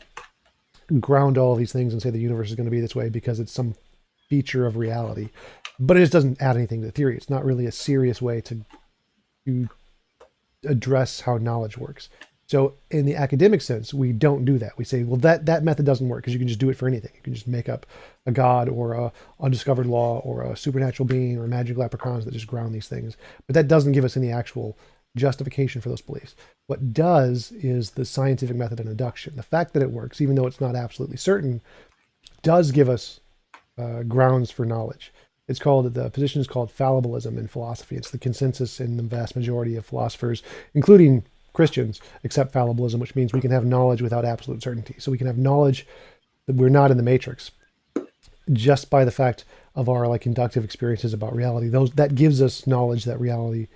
ground all of these things and say the universe is going to be this way because it's some feature of reality. But it just doesn't add anything to the theory. It's not really a serious way to address how knowledge works. So in the academic sense, we don't do that. We say, well, that method doesn't work because you can just do it for anything. You can just make up a God or a undiscovered law or a supernatural being or magical leprechauns that just ground these things. But that doesn't give us any actual justification for those beliefs. What does is the scientific method of induction. The fact that it works, even though it's not absolutely certain, does give us grounds for knowledge. The position is called fallibilism in philosophy. It's the consensus in the vast majority of philosophers, including Christians, accept fallibilism, which means we can have knowledge without absolute certainty. So we can have knowledge that we're not in the matrix just by the fact of our inductive experiences about reality. That gives us knowledge that reality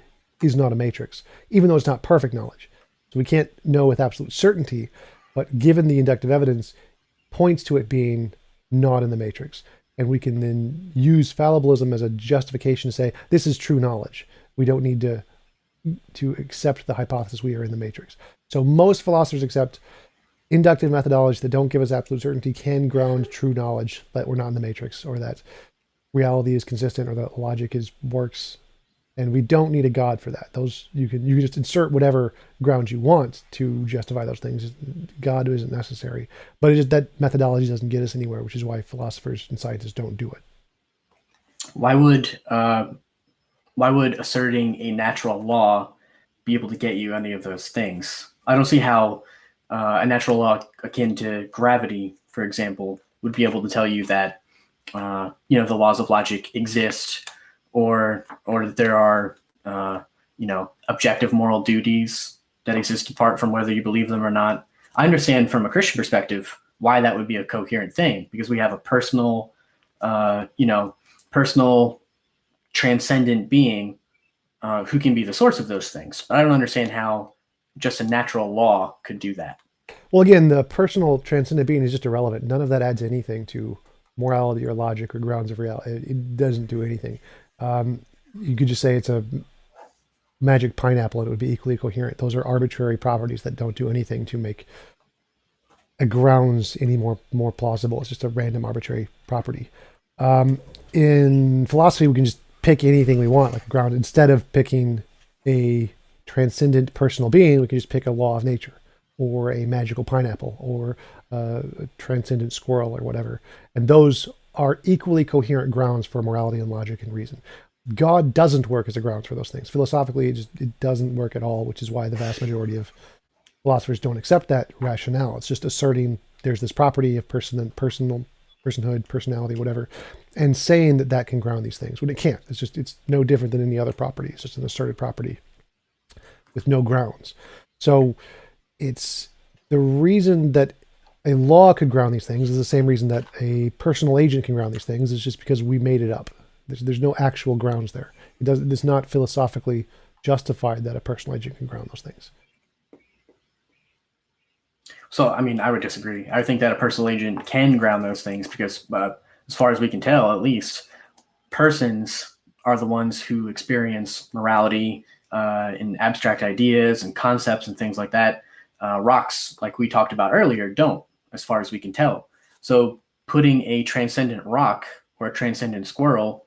is not a matrix, even though it's not perfect knowledge. So we can't know with absolute certainty, but given the inductive evidence points to it being not in the matrix. And we can then use fallibilism as a justification to say, this is true knowledge. We don't need to accept the hypothesis we are in the matrix. So most philosophers accept inductive methodologies that don't give us absolute certainty can ground true knowledge that we're not in the matrix, or that reality is consistent, or that logic works. And we don't need a God for that. You can just insert whatever grounds you want to justify those things. God isn't necessary. But that methodology doesn't get us anywhere, which is why philosophers and scientists don't do it. Why would asserting a natural law be able to get you any of those things? I don't see how a natural law akin to gravity, for example, would be able to tell you that the laws of logic exist, or that there are objective moral duties that exist apart from whether you believe them or not. I understand from a Christian perspective why that would be a coherent thing, because we have a personal transcendent being who can be the source of those things. But I don't understand how just a natural law could do that. Well, again, the personal transcendent being is just irrelevant. None of that adds anything to morality or logic or grounds of reality. It doesn't do anything. You could just say it's a magic pineapple and it would be equally coherent. Those are arbitrary properties that don't do anything to make a grounds any more plausible. It's just a random arbitrary property. In philosophy, we can just pick anything we want, like a ground. Instead of picking a transcendent personal being, we can just pick a law of nature, or a magical pineapple, or a transcendent squirrel, or whatever. And those are equally coherent grounds for morality and logic and reason. God doesn't work as a grounds for those things. Philosophically, it doesn't work at all, which is why the vast majority of philosophers don't accept that rationale. It's just asserting there's this property of personhood, personality, whatever, and saying that can ground these things when it can't. It's no different than any other property. It's just an asserted property with no grounds. So it's the reason that a law could ground these things is the same reason that a personal agent can ground these things. It's just because we made it up. There's no actual grounds there. It's not philosophically justified that a personal agent can ground those things. So, I would disagree. I think that a personal agent can ground those things because, as far as we can tell, at least, persons are the ones who experience morality in abstract ideas and concepts and things like that. Rocks, like we talked about earlier, don't, as far as we can tell. So putting a transcendent rock or a transcendent squirrel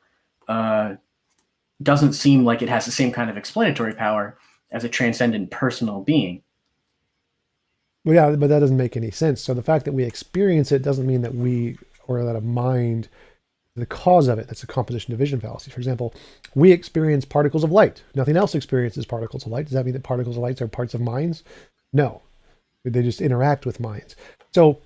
doesn't seem like it has the same kind of explanatory power as a transcendent personal being. Well, yeah, but that doesn't make any sense. So the fact that we experience it doesn't mean that that a mind, the cause of it. That's a composition division fallacy. For example, we experience particles of light. Nothing else experiences particles of light. Does that mean that particles of light are parts of minds? No, they just interact with minds. So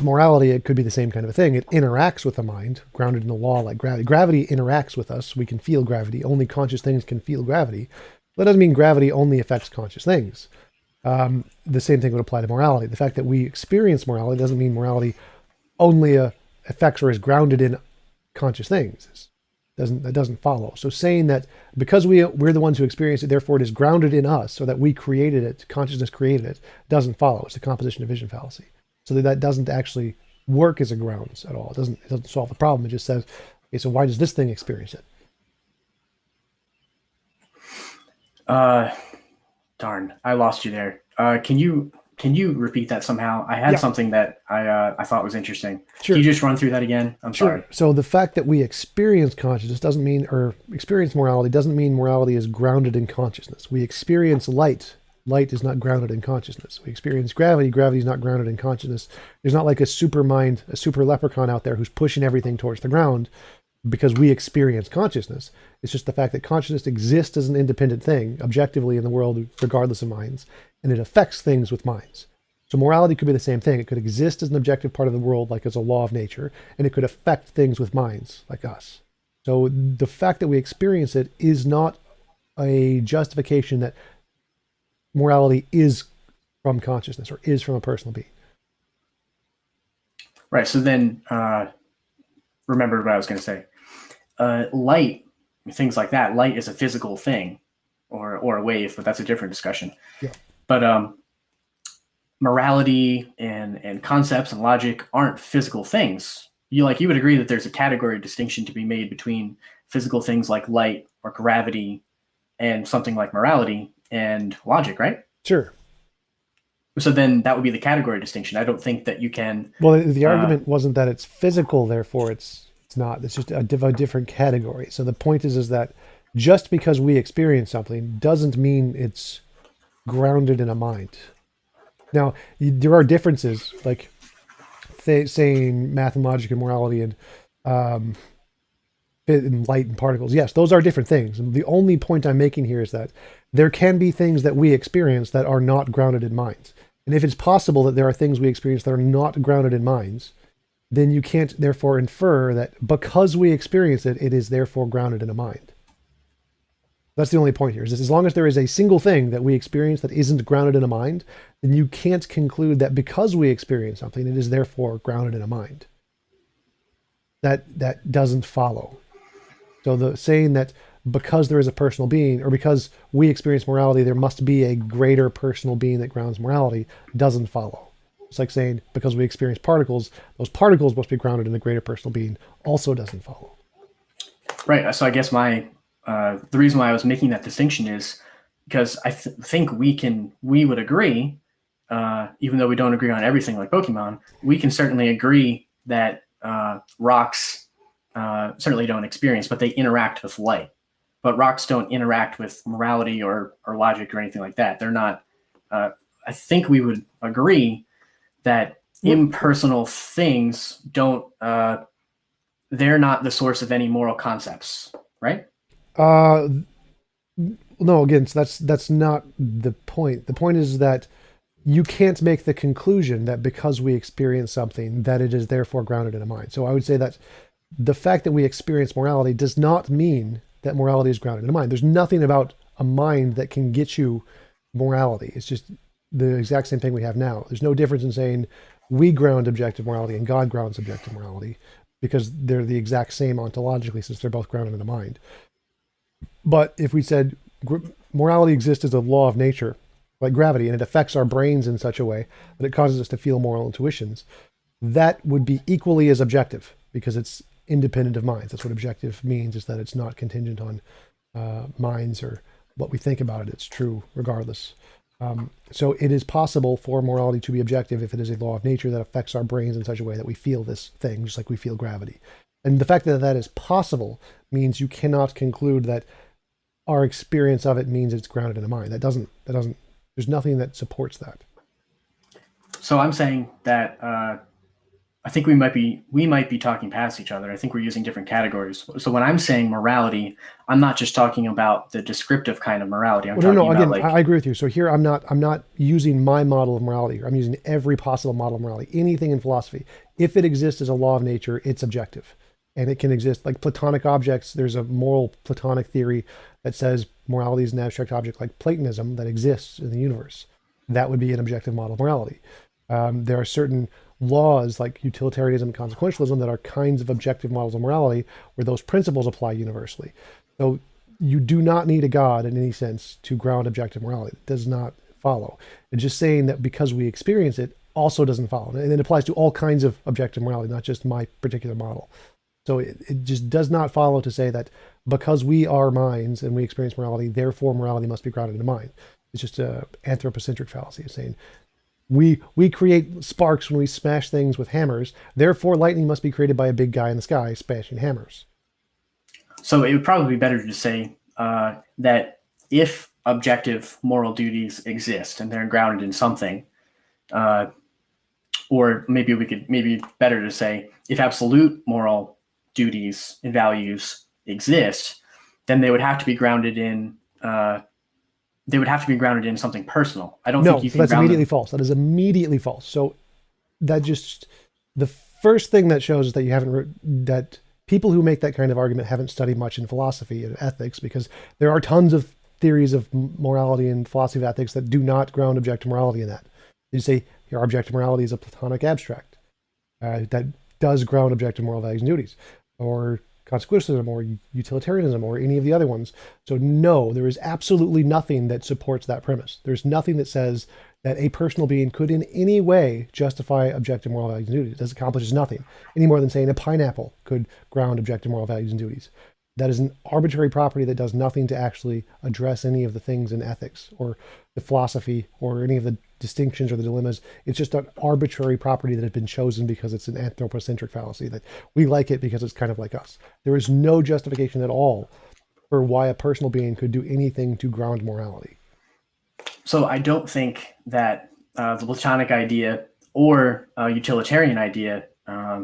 morality, it could be the same kind of a thing. It interacts with the mind, grounded in a law like gravity. Gravity interacts with us. We can feel gravity. Only conscious things can feel gravity. That doesn't mean gravity only affects conscious things. The same thing would apply to morality. The fact that we experience morality doesn't mean morality only affects or is grounded in conscious things. That doesn't follow. So saying that because we're the ones who experience it, therefore it is grounded in us, so that we created it, consciousness created it, doesn't follow. It's the composition of vision fallacy. So that doesn't actually work as a grounds at all. It doesn't solve the problem. It just says, okay, so why does this thing experience it? Darn, I lost you there. Can you repeat that somehow? I had something that I thought was interesting. Sure. Can you just run through that again? I'm sorry. So the fact that we experience consciousness doesn't mean, or experience morality doesn't mean morality is grounded in consciousness. We experience light. Light is not grounded in consciousness. We experience gravity. Gravity is not grounded in consciousness. There's not like a super mind, a super leprechaun out there who's pushing everything towards the ground because we experience consciousness. It's just the fact that consciousness exists as an independent thing, objectively in the world, regardless of minds, and it affects things with minds. So morality could be the same thing. It could exist as an objective part of the world, like as a law of nature, and it could affect things with minds, like us. So the fact that we experience it is not a justification that morality is from consciousness or is from a personal being. Right. So then, remember what I was going to say. Light, things like that. Light is a physical thing, or a wave, but that's a different discussion. Yeah. But morality and concepts and logic aren't physical things. You would agree that there's a category distinction to be made between physical things like light or gravity and something like morality and logic, right? Sure. So then that would be the category distinction. I don't think that you can. Well, the argument wasn't that it's physical, therefore it's not. It's just a different category. So the point is that just because we experience something doesn't mean it's grounded in a mind. Now, there are differences, like saying math and logic and morality and light and particles. Yes, those are different things. And the only point I'm making here is that there can be things that we experience that are not grounded in minds. And if it's possible that there are things we experience that are not grounded in minds, then you can't therefore infer that because we experience it, it is therefore grounded in a mind. That's the only point here, is as long as there is a single thing that we experience that isn't grounded in a mind, then you can't conclude that because we experience something, it is therefore grounded in a mind. That doesn't follow. So the saying that because there is a personal being, or because we experience morality, there must be a greater personal being that grounds morality, doesn't follow. It's like saying because we experience particles, those particles must be grounded in a greater personal being, also doesn't follow. Right. So I guess the reason why I was making that distinction is because I think we would agree, even though we don't agree on everything like Pokemon, we can certainly agree that rocks certainly don't experience, but they interact with light. But rocks don't interact with morality or logic or anything like that. They're not. I think we would agree that impersonal things don't. They're not the source of any moral concepts, right? No, again, so that's not the point. The point is that you can't make the conclusion that because we experience something that it is therefore grounded in a mind. So I would say that the fact that we experience morality does not mean that morality is grounded in a mind. There's nothing about a mind that can get you morality. It's just the exact same thing we have now. There's no difference in saying we ground objective morality and God grounds objective morality, because they're the exact same ontologically, since they're both grounded in a mind. But if we said morality exists as a law of nature, like gravity, and it affects our brains in such a way that it causes us to feel moral intuitions, that would be equally as objective, because it's independent of minds. That's what objective means, is that it's not contingent on minds or what we think about it. It's true regardless. So it is possible for morality to be objective if it is a law of nature that affects our brains in such a way that we feel this thing, just like we feel gravity. And the fact that that is possible means you cannot conclude that our experience of it means it's grounded in a mind. That doesn't, there's nothing that supports that. So I'm saying that I think we might be talking past each other. I think we're using different categories. So when I'm saying morality, I'm not just talking about the descriptive kind of morality. I'm talking about, again, I agree with you. So here I'm not using my model of morality here. I'm using every possible model of morality, anything in philosophy. If it exists as a law of nature, it's objective. and it can exist like Platonic objects. There's a moral Platonic theory that says morality is an abstract object like Platonism that exists in the universe. That would be an objective model of morality. There are certain laws like utilitarianism and consequentialism that are kinds of objective models of morality where those principles apply universally. So you do not need a God in any sense to ground objective morality. It does not follow. It's just saying that because we experience it also doesn't follow. And it applies to all kinds of objective morality, not just my particular model. So it just does not follow to say that because we are minds and we experience morality, therefore morality must be grounded in mind. It's just an anthropocentric fallacy. It's saying we create sparks when we smash things with hammers, therefore lightning must be created by a big guy in the sky smashing hammers. So it would probably be better to say that if objective moral duties exist and they're grounded in something, or maybe better to say if absolute moral duties and values exist, then they would have to be grounded in something personal. I don't think you can that's immediately false. That is immediately false. So that just the first thing that shows is that you haven't that people who make that kind of argument haven't studied much in philosophy and ethics, because there are tons of theories of morality and philosophy of ethics that do not ground objective morality in that. You say your objective morality is a Platonic abstract that does ground objective moral values and duties, or consequentialism or utilitarianism or any of the other ones. So no, there is absolutely nothing that supports that premise. There's nothing that says that a personal being could in any way justify objective moral values and duties. It accomplishes nothing, any more than saying a pineapple could ground objective moral values and duties. That is an arbitrary property that does nothing to actually address any of the things in ethics or the philosophy or any of the distinctions or the dilemmas. It's just an arbitrary property that has been chosen because it's an anthropocentric fallacy, that we like it because it's kind of like us. There is no justification at all for why a personal being could do anything to ground morality. So I don't think that the Platonic idea or utilitarian idea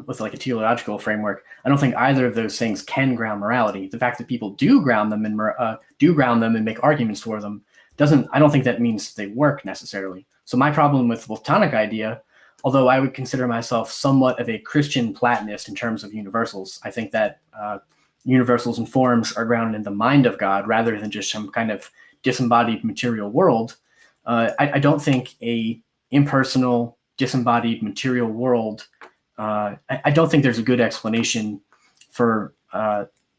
with like a teleological framework, I don't think either of those things can ground morality. The fact that people do ground them and make arguments for them I don't think that means they work necessarily. So my problem with the Platonic idea, although I would consider myself somewhat of a Christian Platonist in terms of universals, I think that universals and forms are grounded in the mind of God rather than just some kind of disembodied material world. I don't think a impersonal, disembodied material world, I don't think there's a good explanation for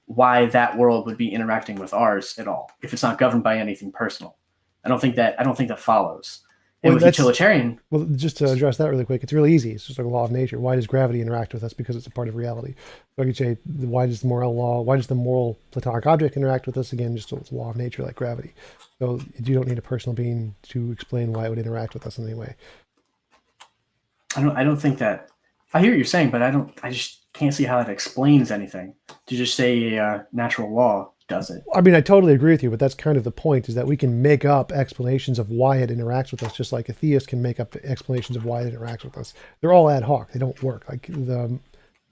why that world would be interacting with ours at all if it's not governed by anything personal. I don't think that follows. And with utilitarian, well, just to address that really quick, it's really easy. It's just like a law of nature. Why does gravity interact with us? Because it's a part of reality. So I could say, why does the moral Platonic object interact with us? Again, just a law of nature like gravity. So you don't need a personal being to explain why it would interact with us in any way. I don't think that. I hear what you're saying, but I just can't see how that explains anything. To just say a natural law does it. I mean, I totally agree with you, but that's kind of the point, is that we can make up explanations of why it interacts with us, just like a theist can make up explanations of why it interacts with us. They're all ad hoc. They don't work. Like the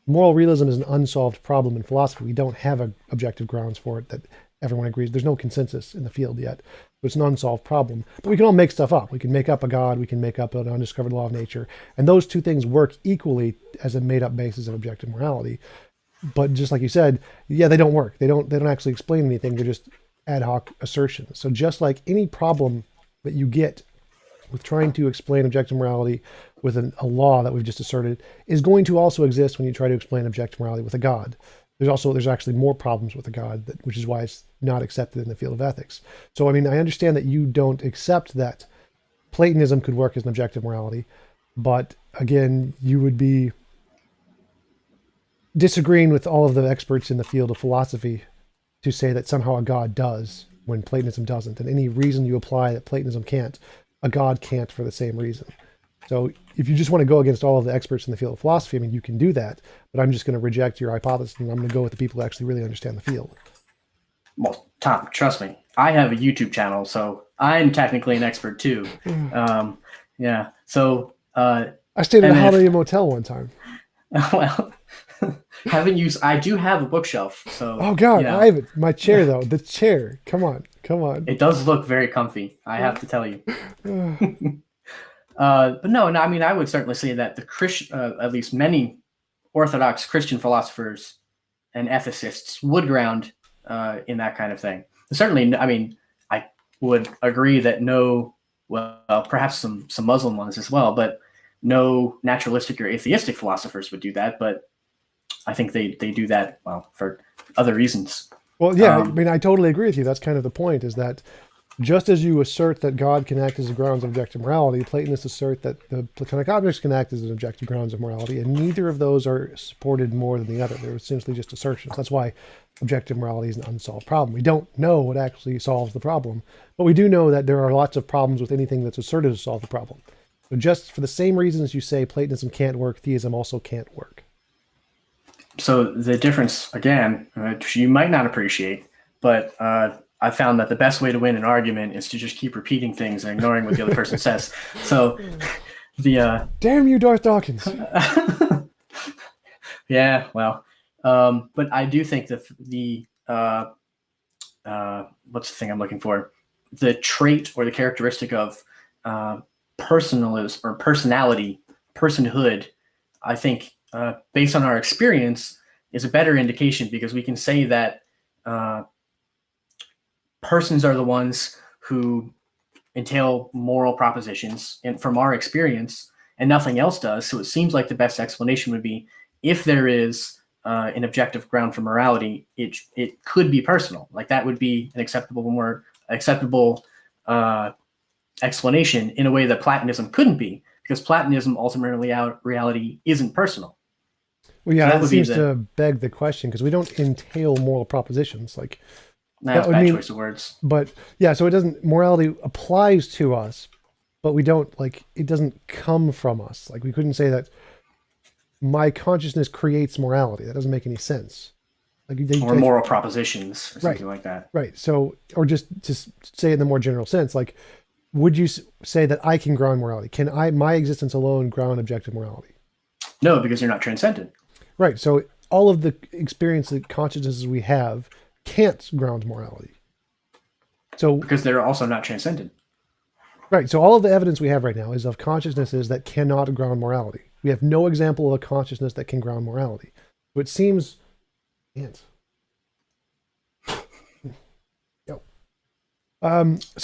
moral realism is an unsolved problem in philosophy. We don't have objective grounds for it that everyone agrees. There's no consensus in the field yet. It's an unsolved problem. But we can all make stuff up. We can make up a God. We can make up an undiscovered law of nature. And those two things work equally as a made-up basis of objective morality. But just like you said, yeah, they don't work. They don't actually explain anything. They're just ad hoc assertions. So just like any problem that you get with trying to explain objective morality with a law that we've just asserted is going to also exist when you try to explain objective morality with a God. There's actually more problems with a God, which is why it's not accepted in the field of ethics. So, I mean, I understand that you don't accept that Platonism could work as an objective morality, but again, you would be disagreeing with all of the experts in the field of philosophy to say that somehow a God does when Platonism doesn't. And any reason you apply that Platonism can't, a God can't for the same reason. So if you just want to go against all of the experts in the field of philosophy, I mean, you can do that, but I'm just going to reject your hypothesis and I'm going to go with the people who actually really understand the field. Well, Tom, trust me, I have a YouTube channel, so I'm technically an expert too. Yeah. So I stayed in a Holiday Motel one time. Well, I do have a bookshelf. So oh God, I have it. My chair though, the chair. Come on. It does look very comfy, I have to tell you. But no, I mean, I would certainly say that the Christian, at least many Orthodox Christian philosophers, and ethicists would ground in that kind of thing. Certainly, I mean, I would agree that perhaps some Muslim ones as well, but no naturalistic or atheistic philosophers would do that. But I think they do that, well, for other reasons. Well, yeah, I mean, I totally agree with you. That's kind of the point, is that just as you assert that God can act as a grounds of objective morality, Platonists assert that the Platonic objects can act as an objective grounds of morality, and neither of those are supported more than the other. They're essentially just assertions. That's why objective morality is an unsolved problem. We don't know what actually solves the problem, but we do know that there are lots of problems with anything that's asserted to solve the problem. So just for the same reasons you say Platonism can't work, theism also can't work. So the difference, again, which you might not appreciate, but I found that the best way to win an argument is to just keep repeating things and ignoring what the other person says. So damn you, Darth Dawkins. Yeah, well, but I do think that what's the thing I'm looking for? The trait or the characteristic of personalism or personhood, I think, based on our experience, is a better indication, because we can say that persons are the ones who entail moral propositions, and from our experience, and nothing else does. So it seems like the best explanation would be, if there is an objective ground for morality, it could be personal. Like, that would be an acceptable explanation in a way that Platonism couldn't be, because Platonism ultimately reality isn't personal. Well, yeah, so that seems to beg the question, because we don't entail moral propositions. Like, that's a bad choice of words. But yeah, so it doesn't, morality applies to us, but we don't, like, it doesn't come from us. Like, we couldn't say that my consciousness creates morality. That doesn't make any sense. Like, or moral propositions or something like that. Right. So, or just to say it in the more general sense, like, would you say that I can ground morality? Can my existence alone ground objective morality? No, because you're not transcendent. Right. So all of the experience that consciousnesses we have can't ground morality. So because they're also not transcendent. Right. So all of the evidence we have right now is of consciousnesses that cannot ground morality. We have no example of a consciousness that can ground morality. So it seems, so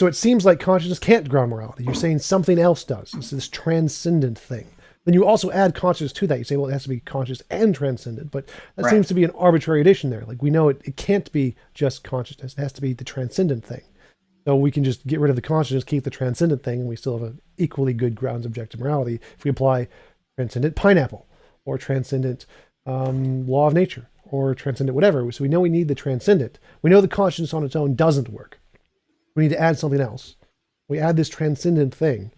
it seems like consciousness can't ground morality. You're saying something else does. It's this transcendent thing. Then you also add consciousness to that. You say, well, it has to be conscious and transcendent, but that seems to be an arbitrary addition there. Like, we know it can't be just consciousness. It has to be the transcendent thing. So we can just get rid of the consciousness, keep the transcendent thing, and we still have an equally good grounds objective morality if we apply transcendent pineapple, or transcendent law of nature, or transcendent whatever. So we know we need the transcendent. We know the consciousness on its own doesn't work. We need to add something else. We add this transcendent thing.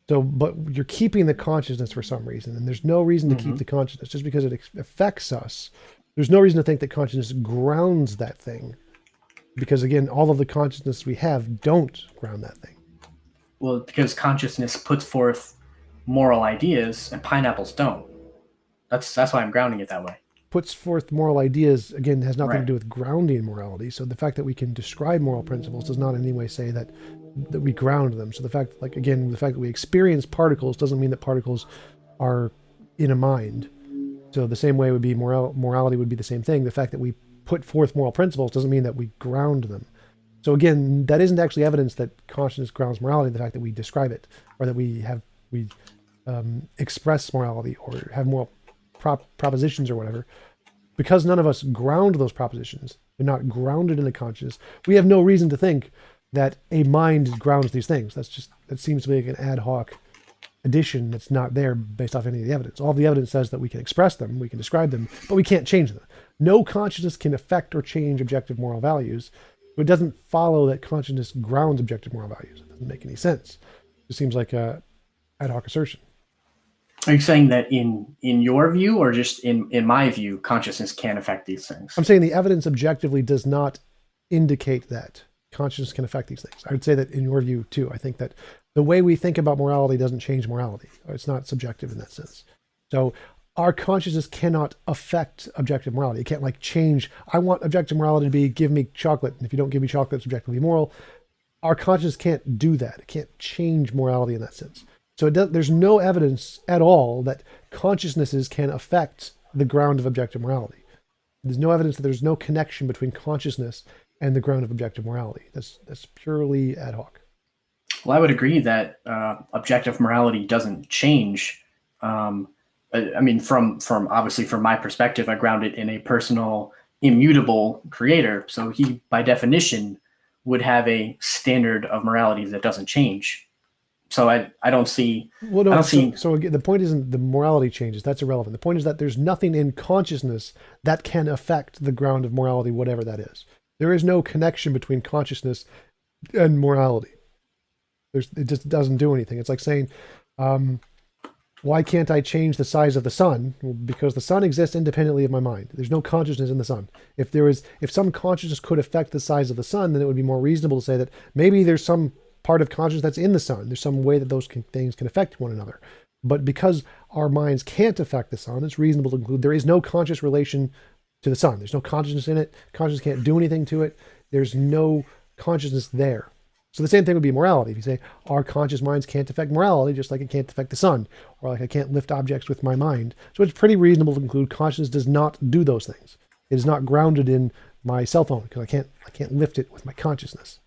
So, but you're keeping the consciousness for some reason, and there's no reason to keep the consciousness just because it affects us. There's no reason to think that consciousness grounds that thing, because again, all of the consciousness we have don't ground that thing. Well, because consciousness puts forth moral ideas and pineapples don't. That's why I'm grounding it that way. Puts forth moral ideas, again, has nothing to do with grounding morality. So the fact that we can describe moral principles does not in any way say that we ground them. So the fact that we experience particles doesn't mean that particles are in a mind. So the same way would be morality would be the same thing. The fact that we put forth moral principles doesn't mean that we ground them. So again, that isn't actually evidence that consciousness grounds morality. The fact that we describe it, or that we express morality, or have moral propositions or whatever, because none of us ground those propositions. They're not grounded in the consciousness. We have no reason to think that a mind grounds these things. That seems to be like an ad hoc addition that's not there based off any of the evidence. All the evidence says that we can express them, we can describe them, but we can't change them. No consciousness can affect or change objective moral values. It doesn't follow that consciousness grounds objective moral values. It doesn't make any sense. It seems like a ad hoc assertion. Are you saying that in your view, or just in my view, consciousness can affect these things? I'm saying the evidence objectively does not indicate that consciousness can affect these things. I would say that in your view too. I think that the way we think about morality doesn't change morality. It's not subjective in that sense. So our consciousness cannot affect objective morality. It can't like change. I want objective morality to be, give me chocolate. And if you don't give me chocolate, it's objectively moral. Our consciousness can't do that. It can't change morality in that sense. So there's no evidence at all that consciousnesses can affect the ground of objective morality. There's no evidence that there's no connection between consciousness and the ground of objective morality. That's purely ad hoc. Well, I would agree that objective morality doesn't change. I mean, from obviously from my perspective, I ground it in a personal, immutable creator. So he, by definition, would have a standard of morality that doesn't change. So I don't see. Well, no. I don't see. So again, the point isn't the morality changes. That's irrelevant. The point is that there's nothing in consciousness that can affect the ground of morality, whatever that is. There is no connection between consciousness and morality. It just doesn't do anything. It's like saying, why can't I change the size of the sun? Well, because the sun exists independently of my mind. There's no consciousness in the sun. If some consciousness could affect the size of the sun, then it would be more reasonable to say that maybe there's some part of consciousness that's in the sun. There's some way that those things can affect one another. But because our minds can't affect the sun, it's reasonable to conclude there is no conscious relation to the sun. There's no consciousness in it. Consciousness can't do anything to it. There's no consciousness there. So the same thing would be morality. If you say our conscious minds can't affect morality, just like it can't affect the sun, or like I can't lift objects with my mind. So it's pretty reasonable to conclude consciousness does not do those things. It is not grounded in my cell phone because I can't lift it with my consciousness.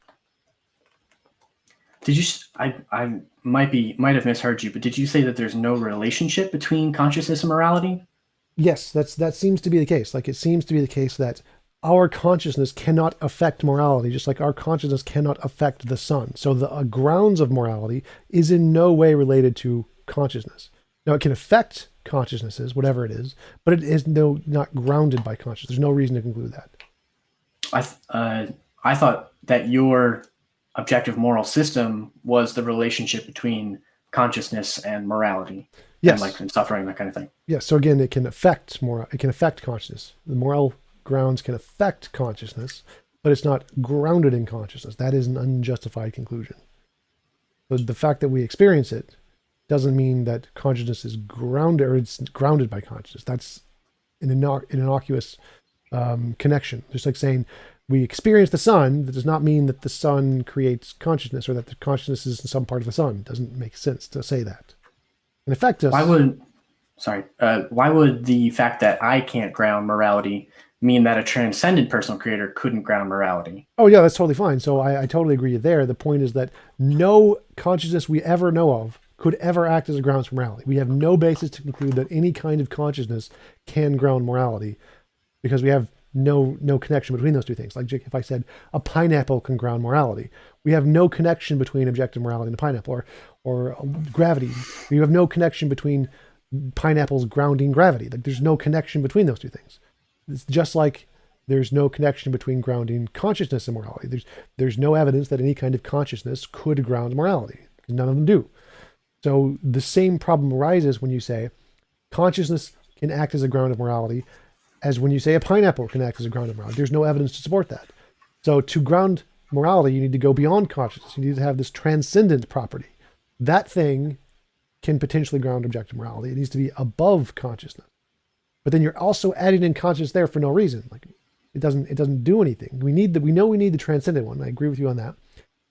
Did you? I might have misheard you, but did you say that there's no relationship between consciousness and morality? Yes, that seems to be the case. Like it seems to be the case that our consciousness cannot affect morality, just like our consciousness cannot affect the sun. So the grounds of morality is in no way related to consciousness. Now it can affect consciousnesses, whatever it is, but it is not grounded by consciousness. There's no reason to conclude that. I thought that your objective moral system was the relationship between consciousness and morality. Yes. And suffering, that kind of thing. Yes. So again, it can affect consciousness. The moral grounds can affect consciousness, but it's not grounded in consciousness. That is an unjustified conclusion. But the fact that we experience it doesn't mean that consciousness is grounded or it's grounded by consciousness. That's an innocuous connection. Just like saying we experience the sun, that does not mean that the sun creates consciousness or that the consciousness is in some part of the sun. It doesn't make sense to say that. In effect, why would the fact that I can't ground morality mean that a transcendent personal creator couldn't ground morality? Oh yeah, that's totally fine. So I totally agree there. The point is that no consciousness we ever know of could ever act as a grounds for morality. We have no basis to conclude that any kind of consciousness can ground morality because we have no connection between those two things. Like if I said a pineapple can ground morality, we have no connection between objective morality and a pineapple, or gravity. We have no connection between pineapples grounding gravity. Like there's no connection between those two things. It's just like there's no connection between grounding consciousness and morality. There's no evidence that any kind of consciousness could ground morality. None of them do. So the same problem arises when you say consciousness can act as a ground of morality as when you say a pineapple can act as a ground of morality. There's no evidence to support that. So to ground morality, you need to go beyond consciousness. You need to have this transcendent property. That thing can potentially ground objective morality. It needs to be above consciousness. But then you're also adding in consciousness there for no reason. Like it doesn't do anything. We know we need the transcendent one. I agree with you on that.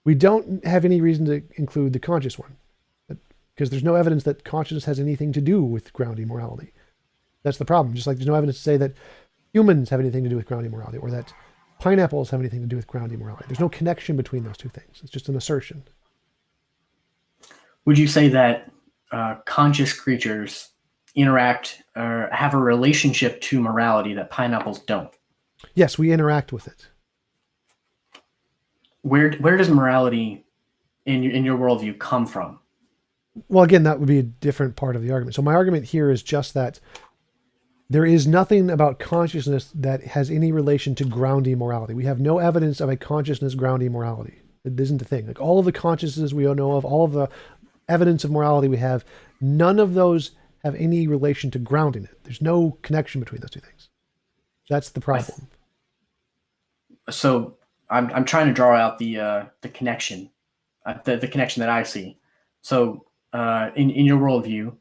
We don't have any reason to include the conscious one because there's no evidence that consciousness has anything to do with grounding morality. That's the problem. Just like there's no evidence to say that humans have anything to do with grounding morality or that pineapples have anything to do with grounding morality. There's no connection between those two things. It's just an assertion. Would you say that conscious creatures interact or have a relationship to morality that pineapples don't? Yes, we interact with it. Where does morality in your worldview come from? Well, again, that would be a different part of the argument. So my argument here is just that there is nothing about consciousness that has any relation to grounding morality. We have no evidence of a consciousness grounding morality. It isn't a thing. Like all of the consciousnesses we know of, all of the evidence of morality we have, none of those have any relation to grounding it. There's no connection between those two things. That's the problem. So I'm trying to draw out the connection, the connection that I see. So in your worldview,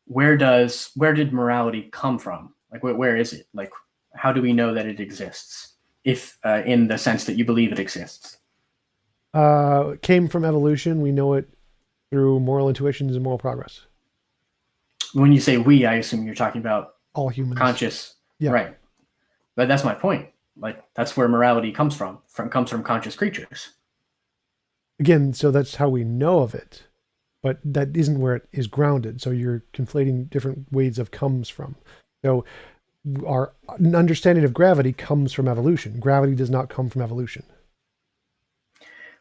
where did morality come from? Like where is it? Like how do we know that it exists? If in the sense that you believe it exists. It came from evolution. We know it through moral intuitions and moral progress. When you say we, I assume you're talking about all humans. Conscious. Yeah. Right. But that's my point. Like, that's where morality comes from conscious creatures. Again, so that's how we know of it, but that isn't where it is grounded. So you're conflating different ways of comes from. So our understanding of gravity comes from evolution. Gravity does not come from evolution.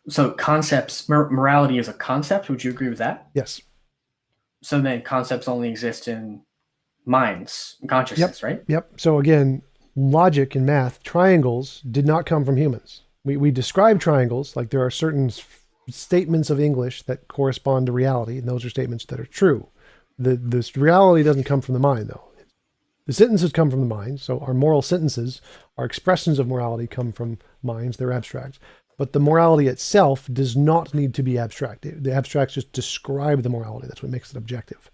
So concepts, morality is a concept. Would you agree with that? Yes. So then concepts only exist in minds, consciousness, right? Yep. So again, logic and math, triangles did not come from humans. We describe triangles, like there are certain statements of English that correspond to reality, and those are statements that are true. This reality doesn't come from the mind, though. The sentences come from the mind, so our moral sentences, our expressions of morality come from minds, they're abstract. But the morality itself does not need to be abstract. The abstracts just describe the morality. That's what makes it objective.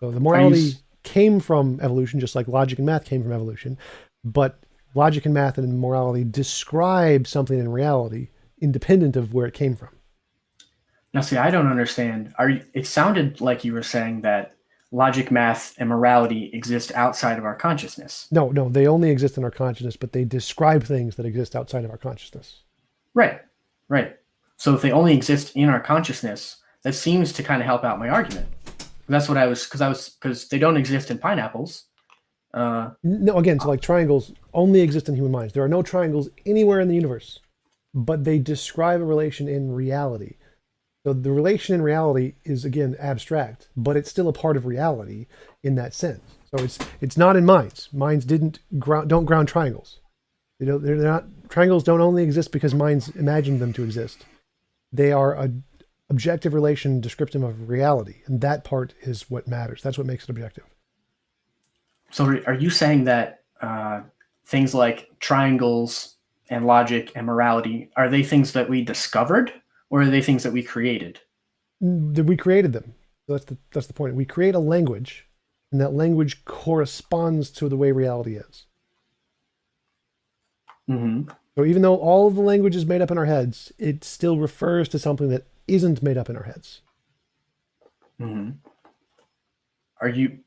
So the morality came from evolution, just like logic and math came from evolution. But logic and math and morality describe something in reality independent of where it came from. Now, see, I don't understand. It sounded like you were saying that logic, math, and morality exist outside of our consciousness. No, they only exist in our consciousness, but they describe things that exist outside of our consciousness. Right. So if they only exist in our consciousness, that seems to kind of help out my argument. That's what because they don't exist in pineapples. No, again, so like triangles only exist in human minds. There are no triangles anywhere in the universe, but they describe a relation in reality. So the relation in reality is, again, abstract, but it's still a part of reality in that sense. So it's not in minds. Minds don't ground triangles. They're not, triangles don't only exist because minds imagined them to exist. They are an objective relation descriptive of reality, and that part is what matters. That's what makes it objective. So are you saying that things like triangles and logic and morality, are they things that we discovered, or are they things that we created? We created them. That's the point. We create a language, and that language corresponds to the way reality is. Mm-hmm. So even though all of the language is made up in our heads, it still refers to something that isn't made up in our heads. Mm-hmm.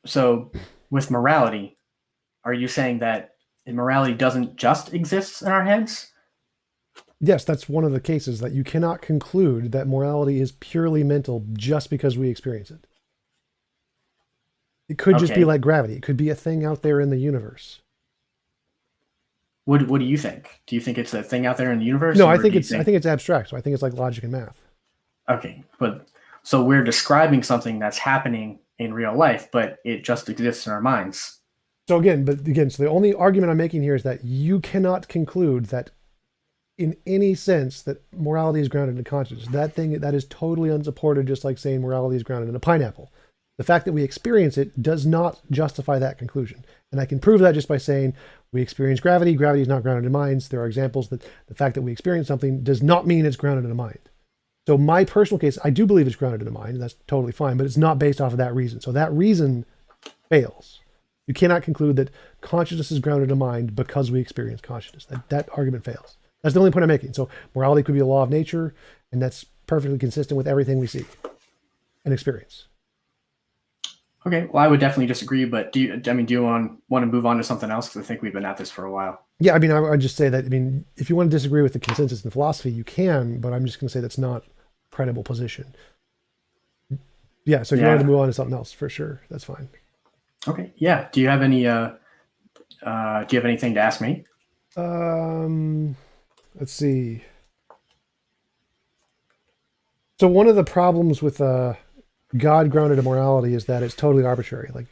So with morality, are you saying that morality doesn't just exist in our heads? Yes, that's one of the cases, that you cannot conclude that morality is purely mental just because we experience it. It could just be like gravity. It could be a thing out there in the universe. What do you think? Do you think it's a thing out there in the universe? No, I think it's abstract. So I think it's like logic and math. Okay, but so we're describing something that's happening in real life, but it just exists in our minds. So again, so the only argument I'm making here is that you cannot conclude that in any sense that morality is grounded in consciousness. That is totally unsupported, just like saying morality is grounded in a pineapple. The fact that we experience it does not justify that conclusion. And I can prove that just by saying we experience gravity. Gravity is not grounded in minds. There are examples that the fact that we experience something does not mean it's grounded in a mind. So my personal case, I do believe it's grounded in a mind, and that's totally fine, but it's not based off of that reason. So that reason fails. You cannot conclude that consciousness is grounded in a mind because we experience consciousness. That argument fails. That's the only point I'm making. So morality could be a law of nature, and that's perfectly consistent with everything we see and experience. Okay, well, I would definitely disagree, but do you want to move on to something else? Because I think we've been at this for a while. Yeah, I mean, I would just say that, if you want to disagree with the consensus in philosophy, you can, but I'm just going to say that's not a credible position. Yeah, so if you wanted to move on to something else, for sure, that's fine. Okay, yeah. Do you have any? Do you have anything to ask me? Let's see. So one of the problems with God grounded in morality is that it's totally arbitrary. Like,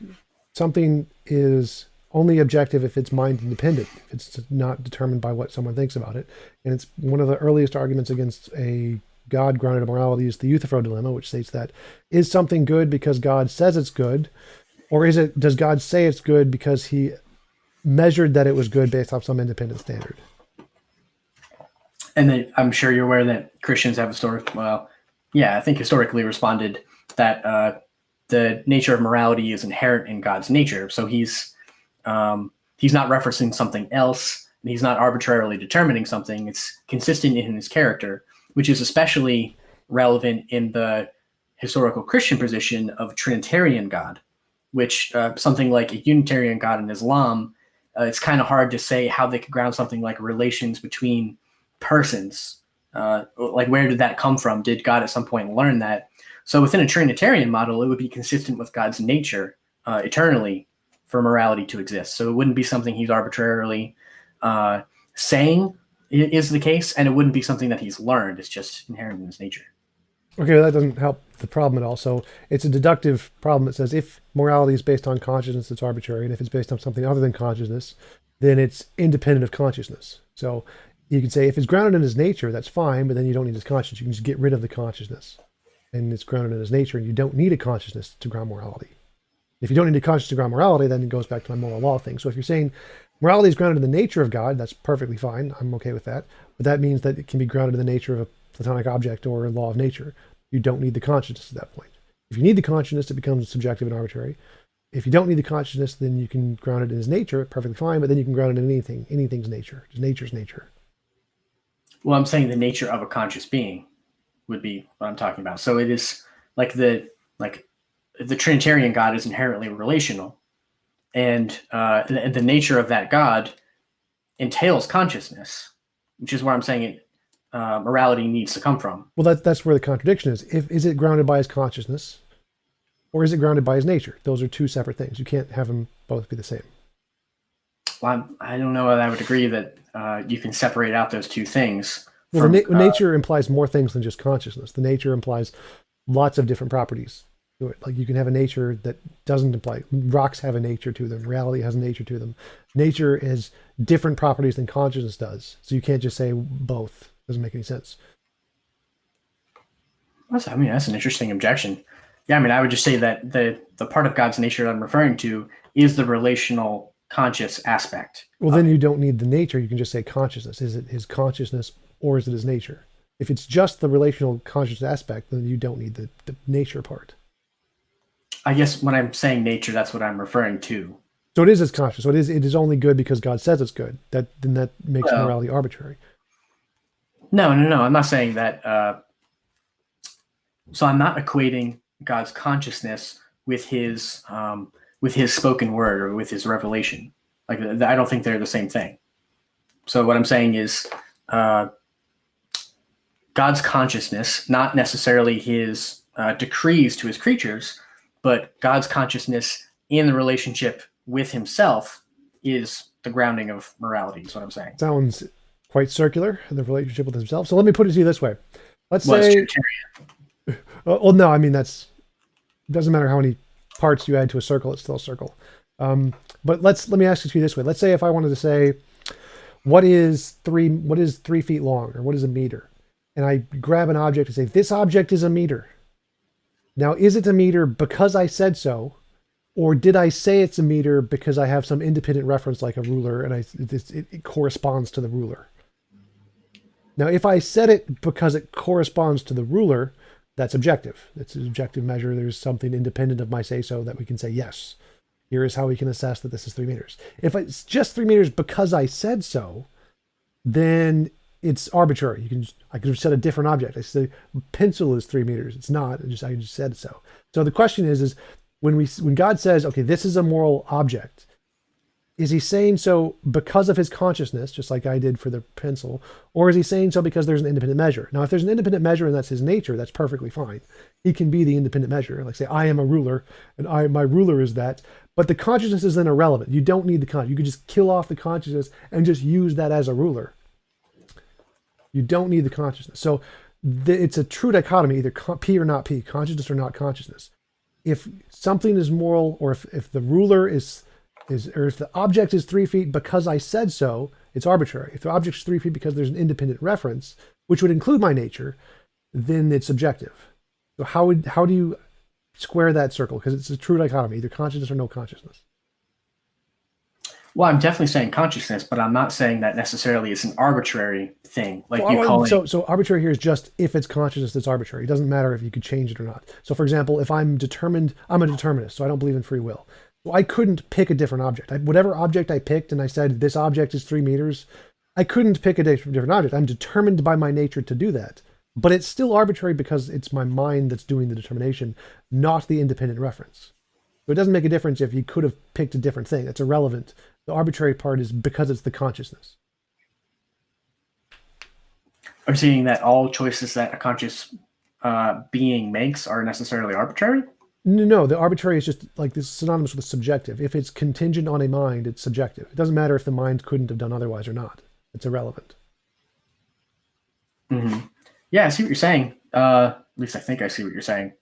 something is only objective if it's mind independent, if it's not determined by what someone thinks about it. And it's one of the earliest arguments against a God grounded in morality is the Euthyphro dilemma, which states that, is something good because God says it's good, or does God say it's good because he measured that it was good based off some independent standard? And then I'm sure you're aware that Christians have historically responded that the nature of morality is inherent in God's nature. So he's not referencing something else, and he's not arbitrarily determining something. It's consistent in his character, which is especially relevant in the historical Christian position of Trinitarian God, which something like a Unitarian God in Islam it's kind of hard to say how they could ground something like relations between persons. Like, where did that come from? Did God at some point learn that? So within a Trinitarian model, it would be consistent with God's nature eternally for morality to exist. So it wouldn't be something he's arbitrarily saying is the case, and it wouldn't be something that he's learned. It's just inherent in his nature. Okay, well, that doesn't help the problem at all. So it's a deductive problem that says if morality is based on consciousness, it's arbitrary, and if it's based on something other than consciousness, then it's independent of consciousness. So you can say if it's grounded in his nature, that's fine, but then you don't need his consciousness. You can just get rid of the consciousness, and it's grounded in his nature, and you don't need a consciousness to ground morality. If you don't need a consciousness to ground morality, then it goes back to my moral law thing. So if you're saying morality is grounded in the nature of God, that's perfectly fine. I'm okay with that. But that means that it can be grounded in the nature of a Platonic object or a law of nature. You don't need the consciousness at that point. If you need the consciousness, it becomes subjective and arbitrary. If you don't need the consciousness, then you can ground it in his nature, perfectly fine, but then you can ground it in anything's nature, just nature's nature. Well, I'm saying the nature of a conscious being would be what I'm talking about. So it is like the Trinitarian God is inherently relational, and the nature of that God entails consciousness, which is where I'm saying morality needs to come from. Well, that's where the contradiction is. Is it grounded by his consciousness, or is it grounded by his nature? Those are two separate things. You can't have them both be the same. Well, I don't know that I would agree that you can separate out those two things. Well, nature implies more things than just consciousness. The nature implies lots of different properties to it. Like you can have a nature that doesn't imply, rocks have a nature to them. Reality has a nature to them. Nature is different properties than consciousness does. So you can't just say both. Doesn't make any sense. That's an interesting objection. Yeah, I would just say that the part of God's nature that I'm referring to is the relational conscious aspect. Well, then you don't need the nature. You can just say consciousness. Is it his consciousness or is it his nature? If it's just the relational conscious aspect, then you don't need the nature part. I guess when I'm saying nature, that's what I'm referring to. So it is his conscious. So it is only good because God says it's good. Then that makes morality arbitrary. No. I'm not saying that. So I'm not equating God's consciousness with his spoken word or with his revelation. Like, I don't think they're the same thing. So what I'm saying is God's consciousness, not necessarily his decrees to his creatures, but God's consciousness in the relationship with himself is the grounding of morality, is what I'm saying. Sounds quite circular, the relationship with himself. So let me put it to you this way. Let's say... Well, no, it doesn't matter how many parts you add to a circle, it's still a circle. But let me ask it to you this way. Let's say if I wanted to say, what is 3 feet long, or what is a meter? And I grab an object and say, this object is a meter. Now, is it a meter because I said so, or did I say it's a meter because I have some independent reference like a ruler and it corresponds to the ruler? Now, if I said it because it corresponds to the ruler, that's objective. It's an objective measure. There's something independent of my say-so that we can say, yes, here is how we can assess that this is 3 meters. If it's just 3 meters because I said so, then it's arbitrary. I could have said a different object. I say pencil is 3 meters. It's not. I just said so. So the question is when God says, okay, this is a moral object, is he saying so because of his consciousness, just like I did for the pencil, or is he saying so because there's an independent measure? Now, if there's an independent measure and that's his nature, that's perfectly fine. He can be the independent measure. Like say, I am a ruler, and my ruler is that. But the consciousness is then irrelevant. You don't need the consciousness. You could just kill off the consciousness and just use that as a ruler. You don't need the consciousness. So it's a true dichotomy, either P or not P, consciousness or not consciousness. If something is moral, or if the ruler or if the object is 3 feet because I said so, it's arbitrary. If the object is 3 feet because there's an independent reference, which would include my nature, then it's subjective. So how do you square that circle? Because it's a true dichotomy, either consciousness or no consciousness. Well, I'm definitely saying consciousness, but I'm not saying that necessarily it's an arbitrary thing. Like So arbitrary here is just if it's consciousness that's arbitrary. It doesn't matter if you could change it or not. So for example, if I'm a determinist, so I don't believe in free will. So I couldn't pick a different object. Whatever object I picked and I said, this object is 3 meters, I couldn't pick a different object. I'm determined by my nature to do that. But it's still arbitrary because it's my mind that's doing the determination, not the independent reference. So it doesn't make a difference if you could have picked a different thing. It's irrelevant The arbitrary part is because it's the consciousness. I'm saying that all choices that a conscious being makes are necessarily arbitrary. No, the arbitrary is just like this synonymous with subjective. If it's contingent on a mind, it's subjective. It doesn't matter if the mind couldn't have done otherwise or not. It's irrelevant. Mm-hmm. Yeah, I see what you're saying. At least I think I see what you're saying.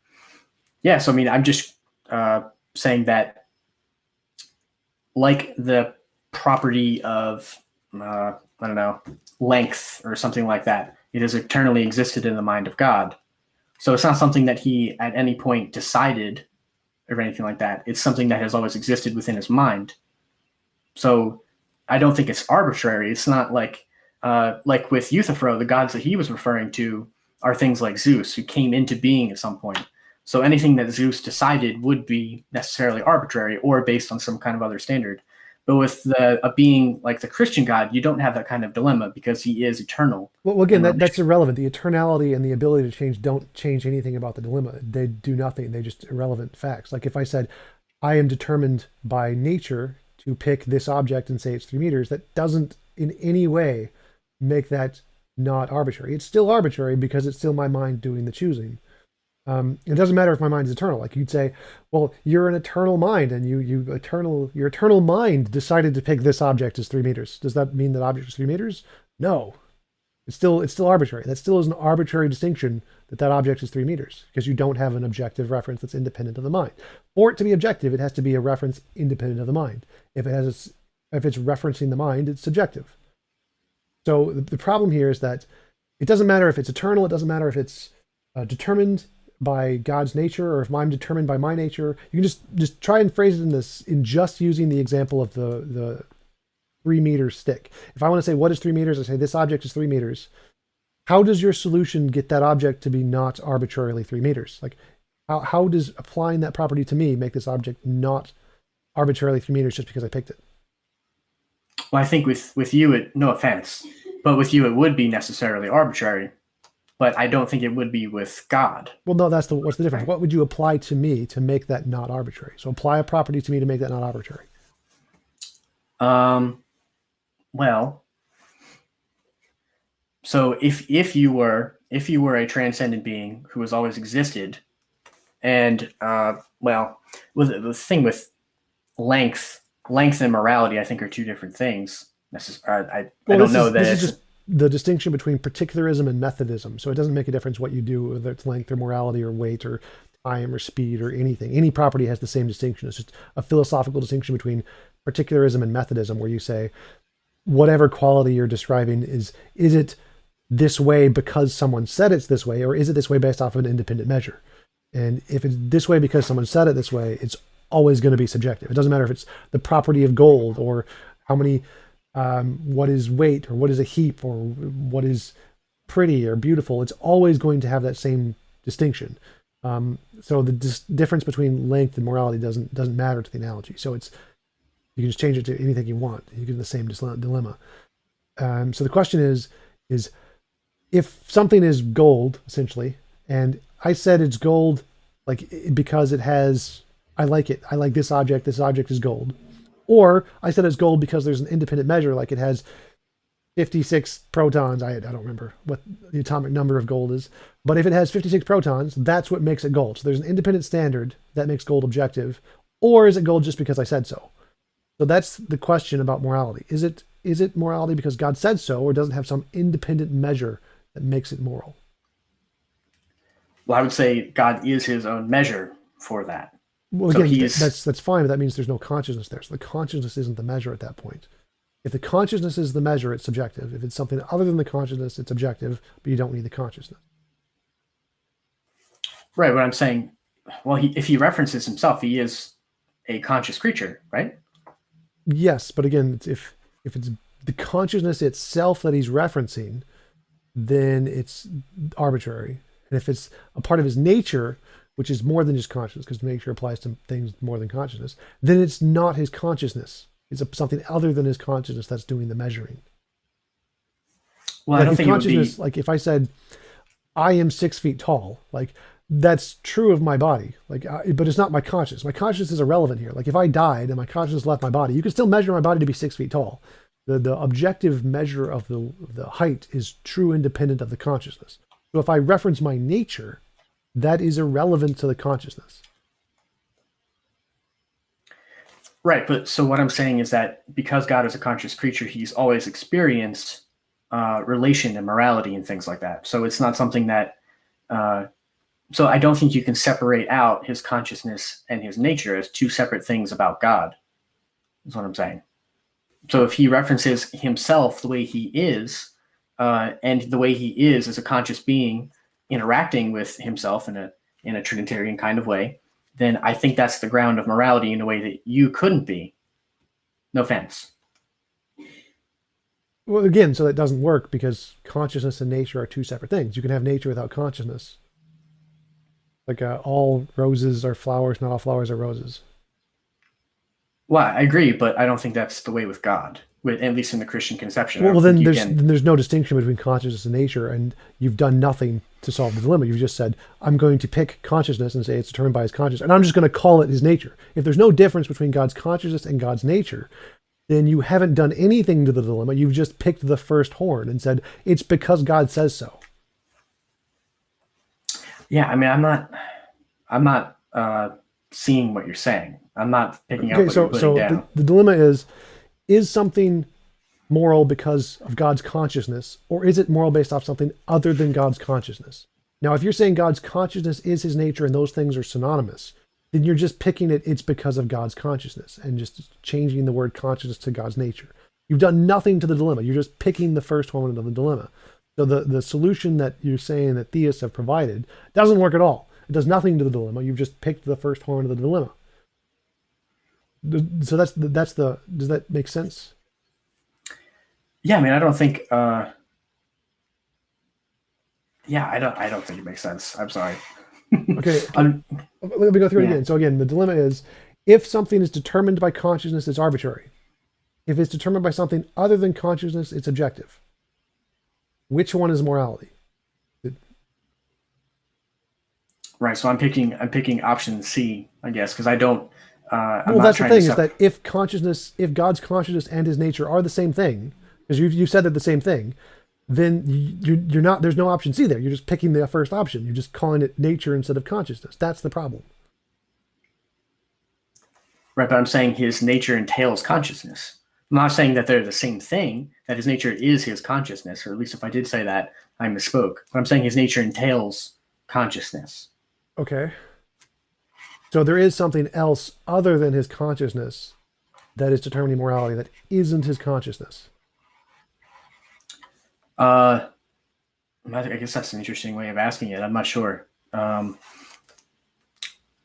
Yeah, so I mean, I'm just saying that, like the property of, I don't know, length or something like that, it has eternally existed in the mind of God. So it's not something that he at any point decided or anything like that. It's something that has always existed within his mind. So I don't think it's arbitrary. It's not like with Euthyphro, the gods that he was referring to are things like Zeus, who came into being at some point. So anything that Zeus decided would be necessarily arbitrary or based on some kind of other standard. But with a being like the Christian God, you don't have that kind of dilemma because he is eternal. Well, again, that's irrelevant. The eternality and the ability to change don't change anything about the dilemma. They do nothing. They're just irrelevant facts. Like if I said, I am determined by nature to pick this object and say it's 3 meters, that doesn't in any way make that not arbitrary. It's still arbitrary because it's still my mind doing the choosing. It doesn't matter if my mind is eternal. Like you'd say, well, you're an eternal mind, and your eternal mind decided to pick this object as 3 meters. Does that mean that object is 3 meters? No, it's still arbitrary. That still is an arbitrary distinction that object is 3 meters because you don't have an objective reference that's independent of the mind. For it to be objective, it has to be a reference independent of the mind. If it's referencing the mind, it's subjective. So the problem here is that it doesn't matter if it's eternal. It doesn't matter if it's determined by God's nature or if I'm determined by my nature. You can just try and phrase it in just using the example of the 3 meter stick. If I want to say what is 3 meters, I say this object is 3 meters. How does your solution get that object to be not arbitrarily 3 meters? Like how does applying that property to me make this object not arbitrarily 3 meters just because I picked it? Well, I think with you, no offense, but with you, it would be necessarily arbitrary. But I don't think it would be with God. Well, no, what's the difference? What would you apply to me to make that not arbitrary? So apply a property to me to make that not arbitrary. Well, so if you were a transcendent being who has always existed, and the thing with length and morality, I think, are two different things. I don't know that it's just the distinction between particularism and methodism. So it doesn't make a difference what you do, whether it's length or morality or weight or time or speed or anything. Any property has the same distinction. It's just a philosophical distinction between particularism and methodism, where you say whatever quality you're describing is it this way because someone said it's this way, or is it this way based off of an independent measure? And if it's this way because someone said it this way, it's always going to be subjective. It doesn't matter if it's the property of gold or how many what is weight or what is a heap or what is pretty or beautiful. It's always going to have that same distinction. So the difference between length and morality doesn't matter to the analogy. So you can just change it to anything you want. You get the same dilemma. So the question is if something is gold essentially, and I said it's gold because it has, I like it. I like this object. This object is gold. Or I said it's gold because there's an independent measure, like it has 56 protons. I don't remember what the atomic number of gold is, but if it has 56 protons, that's what makes it gold. So there's an independent standard that makes gold objective. Or is it gold just because I said so? So that's the question about morality. Is it morality because God said so, or does it have some independent measure that makes it moral? Well, I would say God is his own measure for that. Well, again, that's fine, but that means there's no consciousness there. So the consciousness isn't the measure at that point. If the consciousness is the measure, it's subjective. If it's something other than the consciousness, it's objective, but you don't need the consciousness. Right. What I'm saying, well, if he references himself, he is a conscious creature, right? Yes, but again, if it's the consciousness itself that he's referencing, then it's arbitrary. And if it's a part of his nature, which is more than just consciousness, because nature applies to things more than consciousness, then it's not his consciousness. It's something other than his consciousness that's doing the measuring. Well, I don't think consciousness, like if I said, I am 6 feet tall, like that's true of my body. Like, but it's not my consciousness. My consciousness is irrelevant here. Like, if I died and my consciousness left my body, you can still measure my body to be 6 feet tall. The objective measure of the height is true independent of the consciousness. So if I reference my nature, that is irrelevant to the consciousness. Right, but so what I'm saying is that because God is a conscious creature, he's always experienced relation and morality and things like that. So it's not something that so I don't think you can separate out his consciousness and his nature as two separate things about God, is what I'm saying. So if he references himself the way he is, and the way he is as a conscious being interacting with himself in a Trinitarian kind of way, then I think that's the ground of morality in a way that you couldn't be. No offense. Well, again, so that doesn't work because consciousness and nature are two separate things. You can have nature without consciousness. Like all roses are flowers, not all flowers are roses. Well, I agree, but I don't think that's the way with God, at least in the Christian conception. Well, then there's no distinction between consciousness and nature, and you've done nothing to solve the dilemma. You've just said, I'm going to pick consciousness and say it's determined by his consciousness, and I'm just going to call it his nature. If there's no difference between God's consciousness and God's nature, then you haven't done anything to the dilemma. You've just picked the first horn and said, it's because God says so. Yeah, I mean, I'm not seeing what you're saying. I'm not picking up what you're putting down. The dilemma is something moral because of God's consciousness, or is it moral based off something other than God's consciousness? Now, if you're saying God's consciousness is his nature and those things are synonymous, then you're just picking it's because of God's consciousness and just changing the word consciousness to God's nature. You've done nothing to the dilemma. You're just picking the first horn of the dilemma. So the solution that you're saying that theists have provided doesn't work at all. It does nothing to the dilemma. You've just picked the first horn of the dilemma. So does that make sense? Yeah, I mean, I don't think. I don't think it makes sense. I'm sorry. Okay, let me go through it again. So again, the dilemma is: if something is determined by consciousness, it's arbitrary. If it's determined by something other than consciousness, it's objective. Which one is morality? Right. So I'm picking option C, I guess, because I don't. Well, that's the thing is that if God's consciousness and his nature are the same thing, because you said they're the same thing, then you're not. There's no option C there. You're just picking the first option. You're just calling it nature instead of consciousness. That's the problem. Right, but I'm saying his nature entails consciousness. I'm not saying that they're the same thing, that his nature is his consciousness, or at least if I did say that, I misspoke. But I'm saying his nature entails consciousness. Okay. So there is something else other than his consciousness that is determining morality that isn't his consciousness. I guess that's an interesting way of asking it. I'm not sure.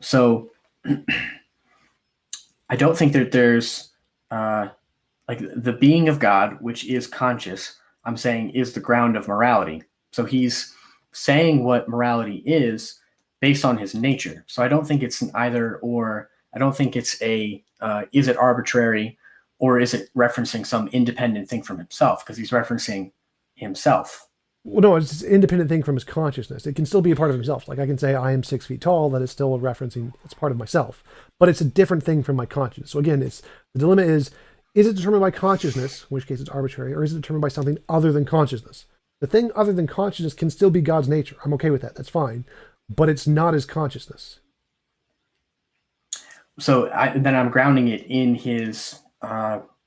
So I don't think that there's like the being of God, which is conscious, I'm saying is the ground of morality. So he's saying what morality is based on his nature. So I don't think it's an either or. I don't think it's is it arbitrary or is it referencing some independent thing from himself? Because he's referencing himself. Well, no, it's an independent thing from his consciousness. It can still be a part of himself. Like I can say I am 6 feet tall. That is still referencing, it's part of myself. But it's a different thing from my consciousness. So again, the dilemma is it determined by consciousness, in which case it's arbitrary, or is it determined by something other than consciousness? The thing other than consciousness can still be God's nature. I'm okay with that. That's fine. But it's not his consciousness. So then I'm grounding it in his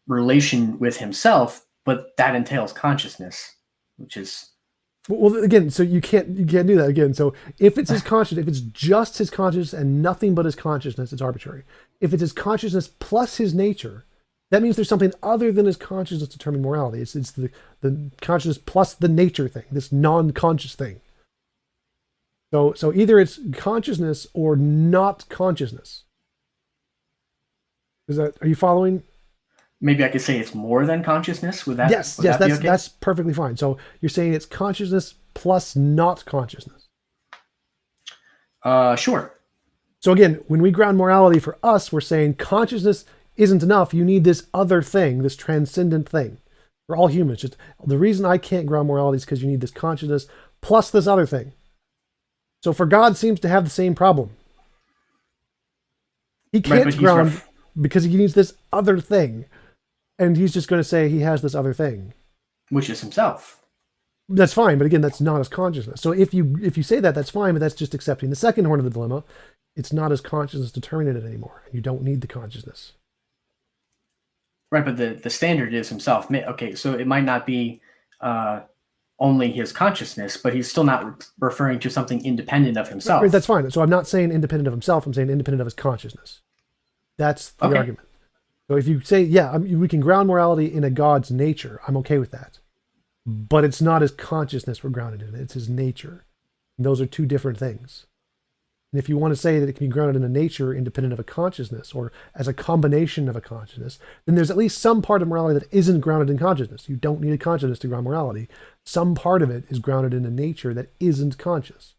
relation with himself, but that entails consciousness, which is... Well, again, so you can't do that again. So if it's his consciousness, if it's just his consciousness and nothing but his consciousness, it's arbitrary. If it's his consciousness plus his nature, that means there's something other than his consciousness determining morality. It's the consciousness plus the nature thing, this non-conscious thing. So either it's consciousness or not consciousness. Are you following? Maybe I could say it's more than consciousness. Would that? Yes, that's perfectly fine. So you're saying it's consciousness plus not consciousness. Sure. So again, when we ground morality for us, we're saying consciousness isn't enough. You need this other thing, this transcendent thing. For all humans, just the reason I can't ground morality is because you need this consciousness plus this other thing. So for God seems to have the same problem. He Right, can't but ground because he needs this other thing. And he's just going to say he has this other thing. which is himself. That's fine, but again, that's not his consciousness. So if you say that, that's fine, but that's just accepting the second horn of the dilemma. It's not his consciousness determining it anymore. You don't need the consciousness. Right, but the standard is himself. Okay, so it might not be only his consciousness, but he's still not referring to something independent of himself. Right, that's fine. So I'm not saying independent of himself. I'm saying independent of his consciousness. That's the argument. So if you say, yeah, we can ground morality in a God's nature, I'm okay with that. But it's not his consciousness we're grounded in. It's his nature. And those are two different things. And if you want to say that it can be grounded in a nature independent of a consciousness or as a combination of a consciousness, then there's at least some part of morality that isn't grounded in consciousness. You don't need a consciousness to ground morality. Some part of it is grounded in a nature that isn't conscious.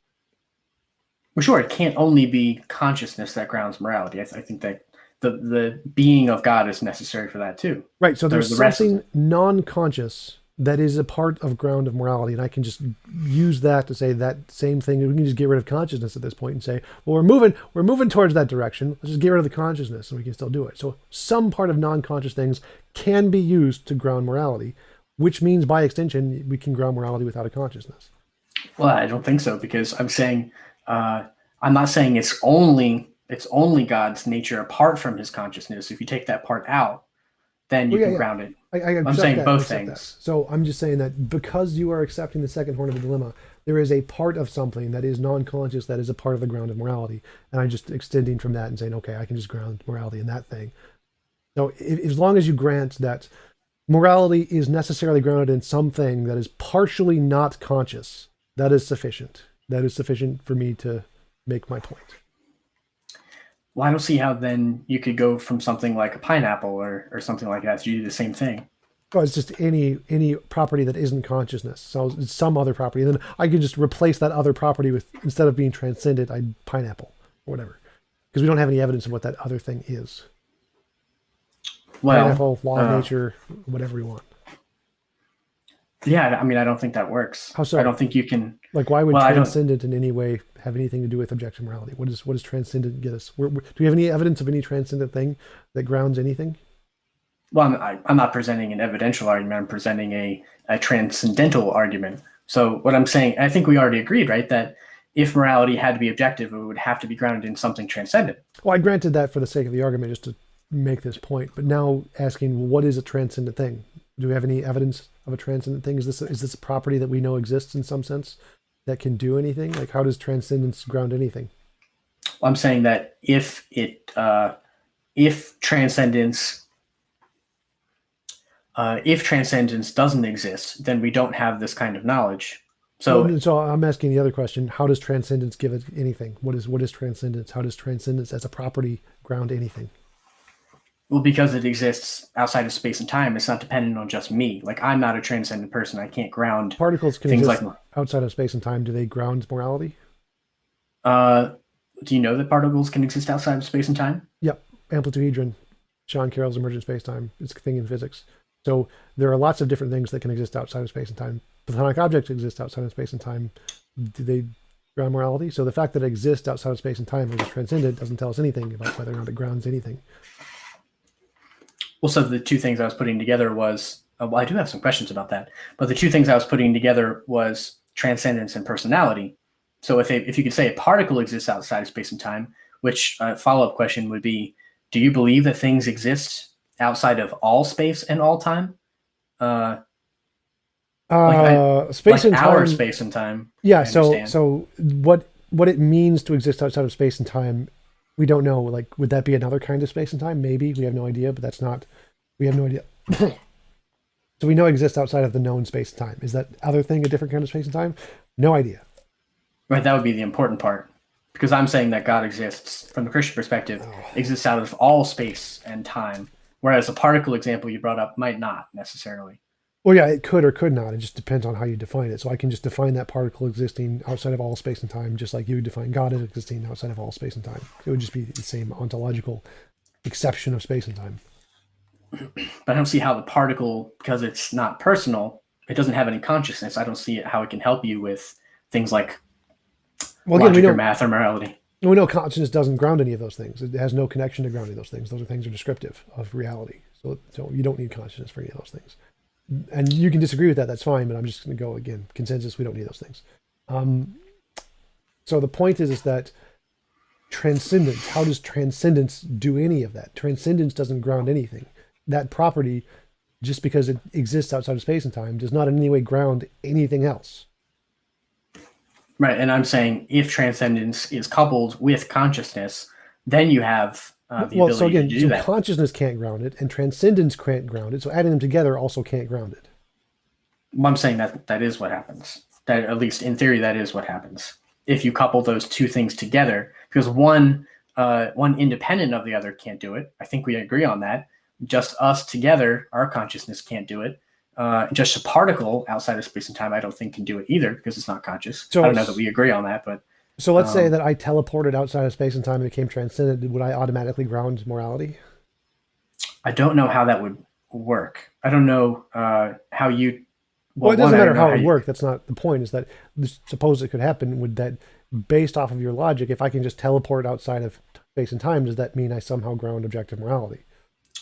Well, sure, it can't only be consciousness that grounds morality. I think that the being of God is necessary for that too. Right, so there's something non-conscious that is a part of ground of morality, and I can just use that to say that same thing. We can just get rid of consciousness at this point and say, well, we're moving towards that direction. Let's just get rid of the consciousness, and we can still do it. So some part of non-conscious things can be used to ground morality, which means by extension we can ground morality without a consciousness. Well, I don't think so, because I'm saying I'm not saying it's only God's nature apart from his consciousness. If you take that part out, then you can ground it. I'm saying both things. So I'm just saying that because you are accepting the second horn of the dilemma, there is a part of something that is non-conscious that is a part of the ground of morality. And I'm just extending from that and saying, okay, I can just ground morality in that thing. So as long as you grant that morality is necessarily grounded in something that is partially not conscious, that is sufficient. That is sufficient for me to make my point. Well, I don't see how then you could go from something like a pineapple or something like that to do the same thing. Well, it's just any property that isn't consciousness. So it's some other property. And then I could just replace that other property with, instead of being transcendent, pineapple or whatever. Because we don't have any evidence of what that other thing is. Well, pineapple, law of nature, whatever we want. Yeah, I mean, I don't think that works. How so? I don't think you can. Like, why would transcendent in any way have anything to do with objective morality? What does transcendent get us? Do we have any evidence of any transcendent thing that grounds anything? Well, I'm not presenting an evidential argument. I'm presenting a transcendental argument. So what I'm saying, I think we already agreed, right, that if morality had to be objective, it would have to be grounded in something transcendent. Well, I granted that for the sake of the argument, just to make this point. But now asking, what is a transcendent thing? Do we have any evidence of a transcendent thing? Is this a property that we know exists in some sense that can do anything? Like, how does transcendence ground anything? Well, I'm saying that if transcendence doesn't exist, then we don't have this kind of knowledge. So I'm asking the other question: how does transcendence give it anything? What is transcendence? How does transcendence as a property ground anything? Well, because it exists outside of space and time, it's not dependent on just me. Like, I'm not a transcendent person. I can't ground particles can things exist like outside of space and time. Do they ground morality? Do you know that particles can exist outside of space and time? Yep. Amplitude-hedron, Sean Carroll's emergent space-time. It's a thing in physics. So there are lots of different things that can exist outside of space and time. Platonic objects exist outside of space and time. Do they ground morality? So the fact that it exists outside of space and time as transcendent doesn't tell us anything about whether or not it grounds anything. Well, so the two things I was putting together was, well, I do have some questions about that, but the two things I was putting together was transcendence and personality. So if you could say a particle exists outside of space and time, which follow-up question would be, do you believe that things exist outside of all space and all time? Space and our time. Space and time. Yeah. So what it means to exist outside of space and time, we don't know. Like, would that be another kind of space and time? Maybe. We have no idea, but we have no idea. So we know it exists outside of the known space and time. Is that other thing a different kind of space and time? No idea. Right, that would be the important part. Because I'm saying that God exists, from the Christian perspective, exists out of all space and time. Whereas a particle example you brought up might not necessarily. Well, yeah, it could or could not. It just depends on how you define it. So I can just define that particle existing outside of all space and time, just like you would define God as existing outside of all space and time. It would just be the same ontological exception of space and time. But I don't see how the particle, because it's not personal, it doesn't have any consciousness. I don't see how it can help you with things like Well, again, logic or math or morality. we know consciousness doesn't ground any of those things. It has no connection to grounding those things. Those are things that are descriptive of reality. So you don't need consciousness for any of those things. And you can disagree with that. That's fine. But I'm just going to go again. Consensus. We don't need those things. So the point is that transcendence. How does transcendence do any of that? Transcendence doesn't ground anything. That property, just because it exists outside of space and time, does not in any way ground anything else. Right, and I'm saying if transcendence is coupled with consciousness, then you have the ability to do that. Consciousness can't ground it, and transcendence can't ground it. So adding them together also can't ground it. Well, I'm saying that is what happens. That, at least in theory, that is what happens if you couple those two things together. Because one independent of the other can't do it. I think we agree on that. Just us together, our consciousness can't do it. Just a particle outside of space and time, I don't think can do it either because it's not conscious. So I don't know that we agree on that, but so let's say that I teleported outside of space and time and became transcendent. Would I automatically ground morality? I don't know how that would work. I don't know how you. Well, it doesn't matter how it would work. That's not the point. Is that suppose it could happen? Would that, based off of your logic, if I can just teleport outside of space and time, does that mean I somehow ground objective morality?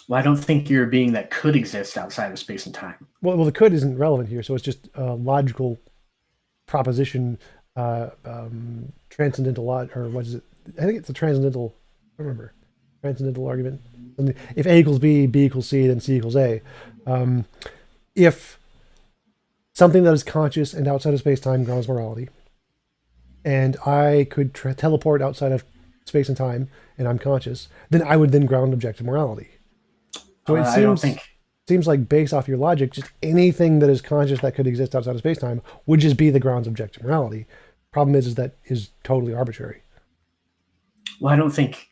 Well, I don't think you're a being that could exist outside of space and time. Well, the could isn't relevant here, so it's just a logical proposition, transcendental, or what is it? I think it's a transcendental. I don't remember transcendental argument. If A equals B, B equals C, then C equals A. If something that is conscious and outside of space time grounds morality, and I could teleport outside of space and time, and I'm conscious, then I would then ground objective morality. So it seems like based off your logic, just anything that is conscious that could exist outside of space-time would just be the grounds of objective morality. Problem is that is totally arbitrary. Well, I don't think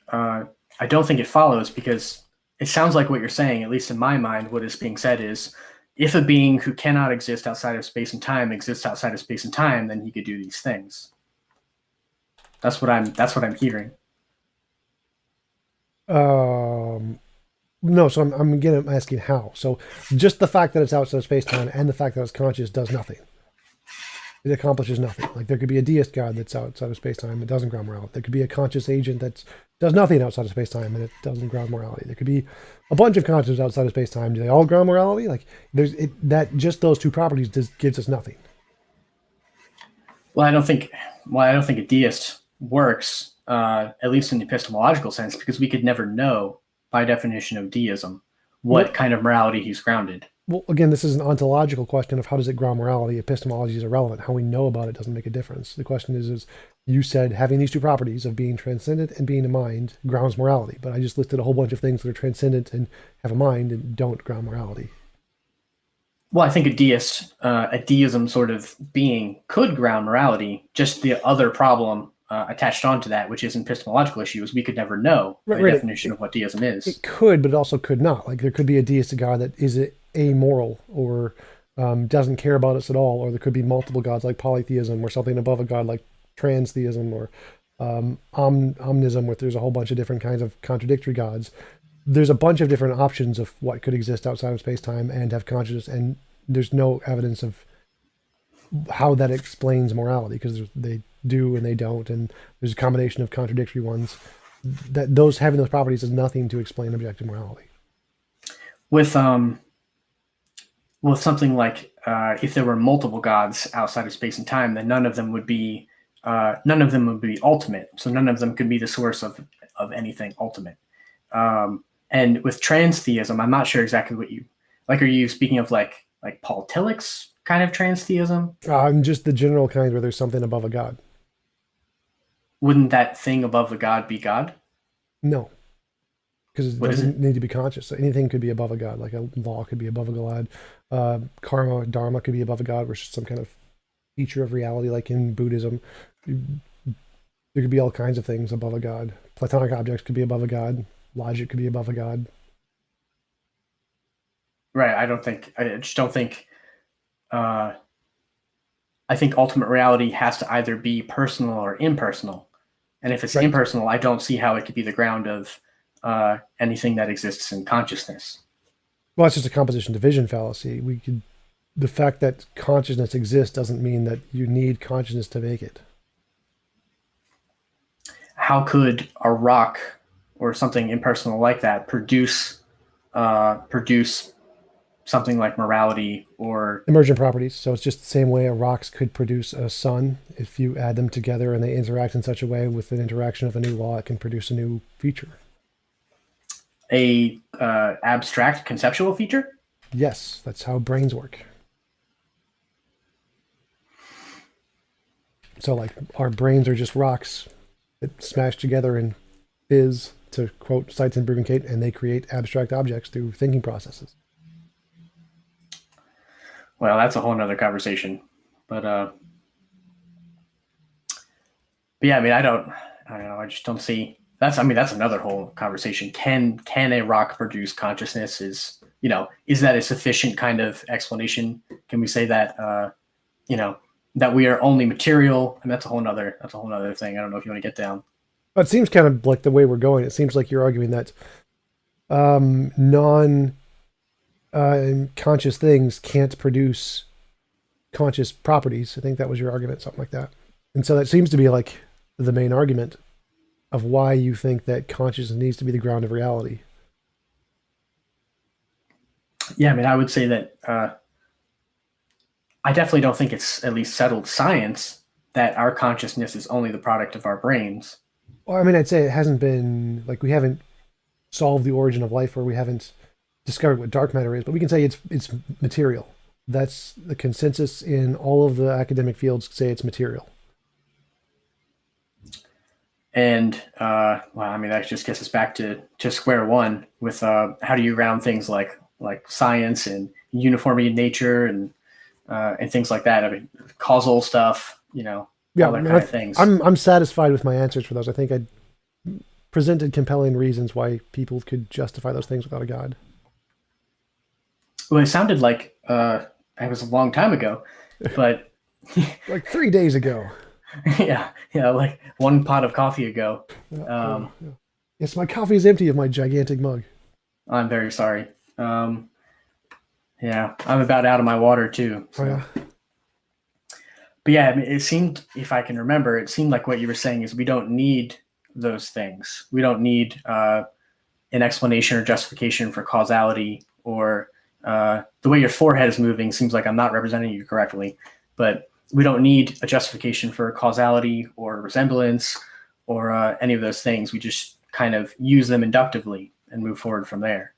it follows, because it sounds like what you're saying, at least in my mind, what is being said is if a being who cannot exist outside of space and time exists outside of space and time, then he could do these things. That's what I'm hearing. No, so I'm asking how. So just the fact that it's outside of space-time and the fact that it's conscious does nothing. It accomplishes nothing. Like there could be a deist god that's outside of space-time that doesn't ground morality. There could be a conscious agent that does nothing outside of space-time and it doesn't ground morality. There could be a bunch of consciousness outside of space-time. Do they all ground morality? Like that just those two properties gives us nothing. Well, I don't think a deist works, at least in the epistemological sense, because we could never know, by definition of deism, what kind of morality he's grounded. Well, again, this is an ontological question of how does it ground morality. Epistemology is irrelevant. How we know about it doesn't make a difference. The question is you said having these two properties of being transcendent and being a mind grounds morality, but I just listed a whole bunch of things that are transcendent and have a mind and don't ground morality. Well, I think a deism sort of being could ground morality. Just the other problem attached onto that, which is an epistemological issue, is we could never know the definition of what deism is. It could, but it also could not. Like there could be a deistic god that is amoral or doesn't care about us at all, or there could be multiple gods like polytheism, or something above a god like transtheism, or omnism, where there's a whole bunch of different kinds of contradictory gods. There's a bunch of different options of what could exist outside of space-time and have consciousness, and there's no evidence of how that explains morality, because they do and they don't, and there's a combination of contradictory ones. That those having those properties is nothing to explain objective morality. With something like if there were multiple gods outside of space and time, then none of them would be ultimate. So none of them could be the source of anything ultimate. And with transtheism, I'm not sure exactly what you like. Are you speaking of like Paul Tillich's kind of transtheism? Just the general kind where there's something above a god. Wouldn't that thing above the god be God? No, because it doesn't need to be conscious. So anything could be above a god, like a law could be above a god. Karma, dharma could be above a god, which is some kind of feature of reality, like in Buddhism. There could be all kinds of things above a god. Platonic objects could be above a god. Logic could be above a god. Right. I think ultimate reality has to either be personal or impersonal. And if it's impersonal, I don't see how it could be the ground of anything that exists in consciousness. Well, it's just a composition division fallacy. The fact that consciousness exists doesn't mean that you need consciousness to make it. how could a rock or something impersonal like that produce something like morality or Emergent properties. So it's just the same way a rocks could produce a sun. If you add them together and they interact in such a way with an interaction of a new law, it can produce a new feature. a abstract conceptual feature? Yes, that's how brains work. So like our brains are just rocks that smash together and fizz, to quote Seitz and Bruggencate, and they create abstract objects through thinking processes. Well, that's a whole nother conversation. But yeah, I mean, I don't know. I just don't see that's. I mean, that's another whole conversation. Can a rock produce consciousness? Is that a sufficient kind of explanation? Can we say that you know that we are only material? And that's a whole nother thing. I don't know if you want to get down. But it seems kind of like the way we're going. It seems like you're arguing that non conscious things can't produce conscious properties. I think that was your argument, something like that. And so that seems to be like the main argument of why you think that consciousness needs to be the ground of reality. Yeah, I mean, I would say that I definitely don't think it's at least settled science that our consciousness is only the product of our brains. Well, I mean, I'd say it hasn't been like we haven't solved the origin of life, or we haven't discovered what dark matter is, but we can say it's material. That's the consensus in all of the academic fields, say it's material. And well, I mean, that just gets us back to square one with how do you round things like science and uniformity in nature and things like that. I mean, causal stuff, Yeah, all that kind of things. I'm satisfied with my answers for those. I think I presented compelling reasons why people could justify those things without a god. Well, it sounded like it was a long time ago, but Like 3 days ago. yeah, like one pot of coffee ago. Yeah. Yes, my coffee is empty of my gigantic mug. I'm very sorry. Yeah, I'm about out of my water too. So. Oh, yeah. But yeah, I mean, it seemed, if I can remember, it seemed like what you were saying is we don't need those things. We don't need an explanation or justification for causality or the way your forehead is moving seems like I'm not representing you correctly, but we don't need a justification for causality or resemblance or any of those things. We just kind of use them inductively and move forward from there.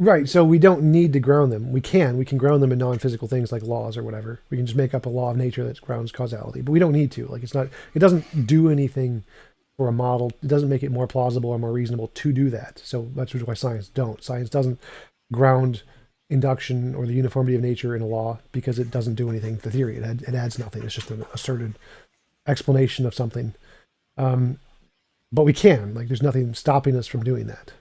Right. So we don't need to ground them. We can ground them in non-physical things like laws or whatever. We can just make up a law of nature that grounds causality, but we don't need to. Like it doesn't do anything for a model. It doesn't make it more plausible or more reasonable to do that. So that's why science don't. Science doesn't ground induction or the uniformity of nature in a law because it doesn't do anything to theory. It adds nothing. It's just an asserted explanation of something. But we can. Like there's nothing stopping us from doing that.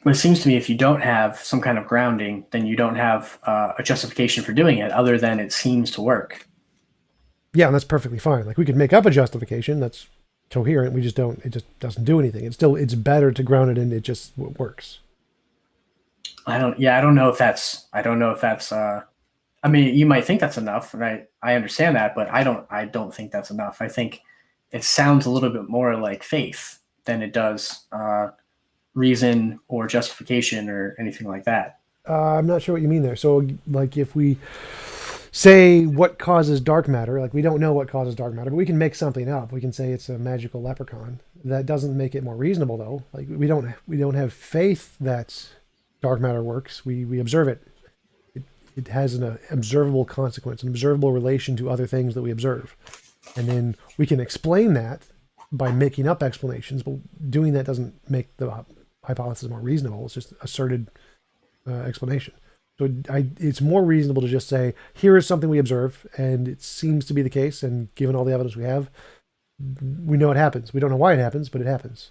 But it seems to me if you don't have some kind of grounding, then you don't have a justification for doing it other than it seems to work. Yeah, and that's perfectly fine. Like we could make up a justification that's coherent. We just don't. It just doesn't do anything. It's better to ground it in. It just works. I don't know if that's. I mean, you might think that's enough, right? I understand that, but I don't think that's enough. I think it sounds a little bit more like faith than it does reason or justification or anything like that. I'm not sure what you mean there. So, like, if we say what causes dark matter, like we don't know what causes dark matter, but we can make something up. We can say it's a magical leprechaun. That doesn't make it more reasonable, though. Like we don't have faith that dark matter works. We observe it. It has an observable consequence, an observable relation to other things that we observe, and then we can explain that by making up explanations. But doing that doesn't make the hypothesis more reasonable. It's just asserted explanation. So it's more reasonable to just say, here is something we observe, and it seems to be the case, and given all the evidence we have, we know it happens. We don't know why it happens, but it happens.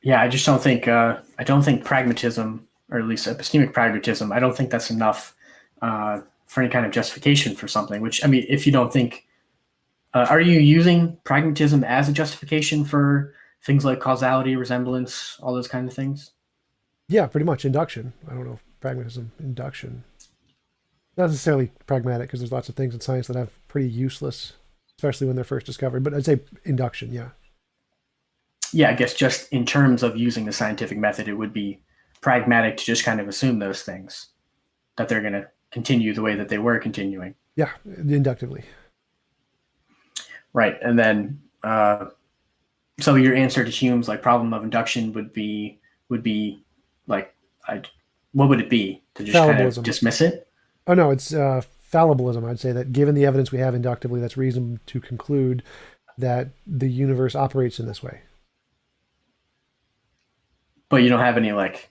Yeah, I just don't think I don't think pragmatism, or at least epistemic pragmatism, I don't think that's enough for any kind of justification for something. Which, I mean, if you don't think, are you using pragmatism as a justification for things like causality, resemblance, all those kind of things? Yeah, pretty much induction. I don't know if pragmatism, induction. Not necessarily pragmatic, because there's lots of things in science that have pretty useless especially when they're first discovered. But I'd say induction, yeah. Yeah, I guess just in terms of using the scientific method, it would be pragmatic to just kind of assume those things, that they're going to continue the way that they were continuing. Yeah, inductively. Right. And then, so your answer to Hume's like problem of induction would be like, what would it be? To just kind of dismiss it? Oh, no, it's fallibilism. I'd say that given the evidence we have inductively, that's reason to conclude that the universe operates in this way. But you don't have any like...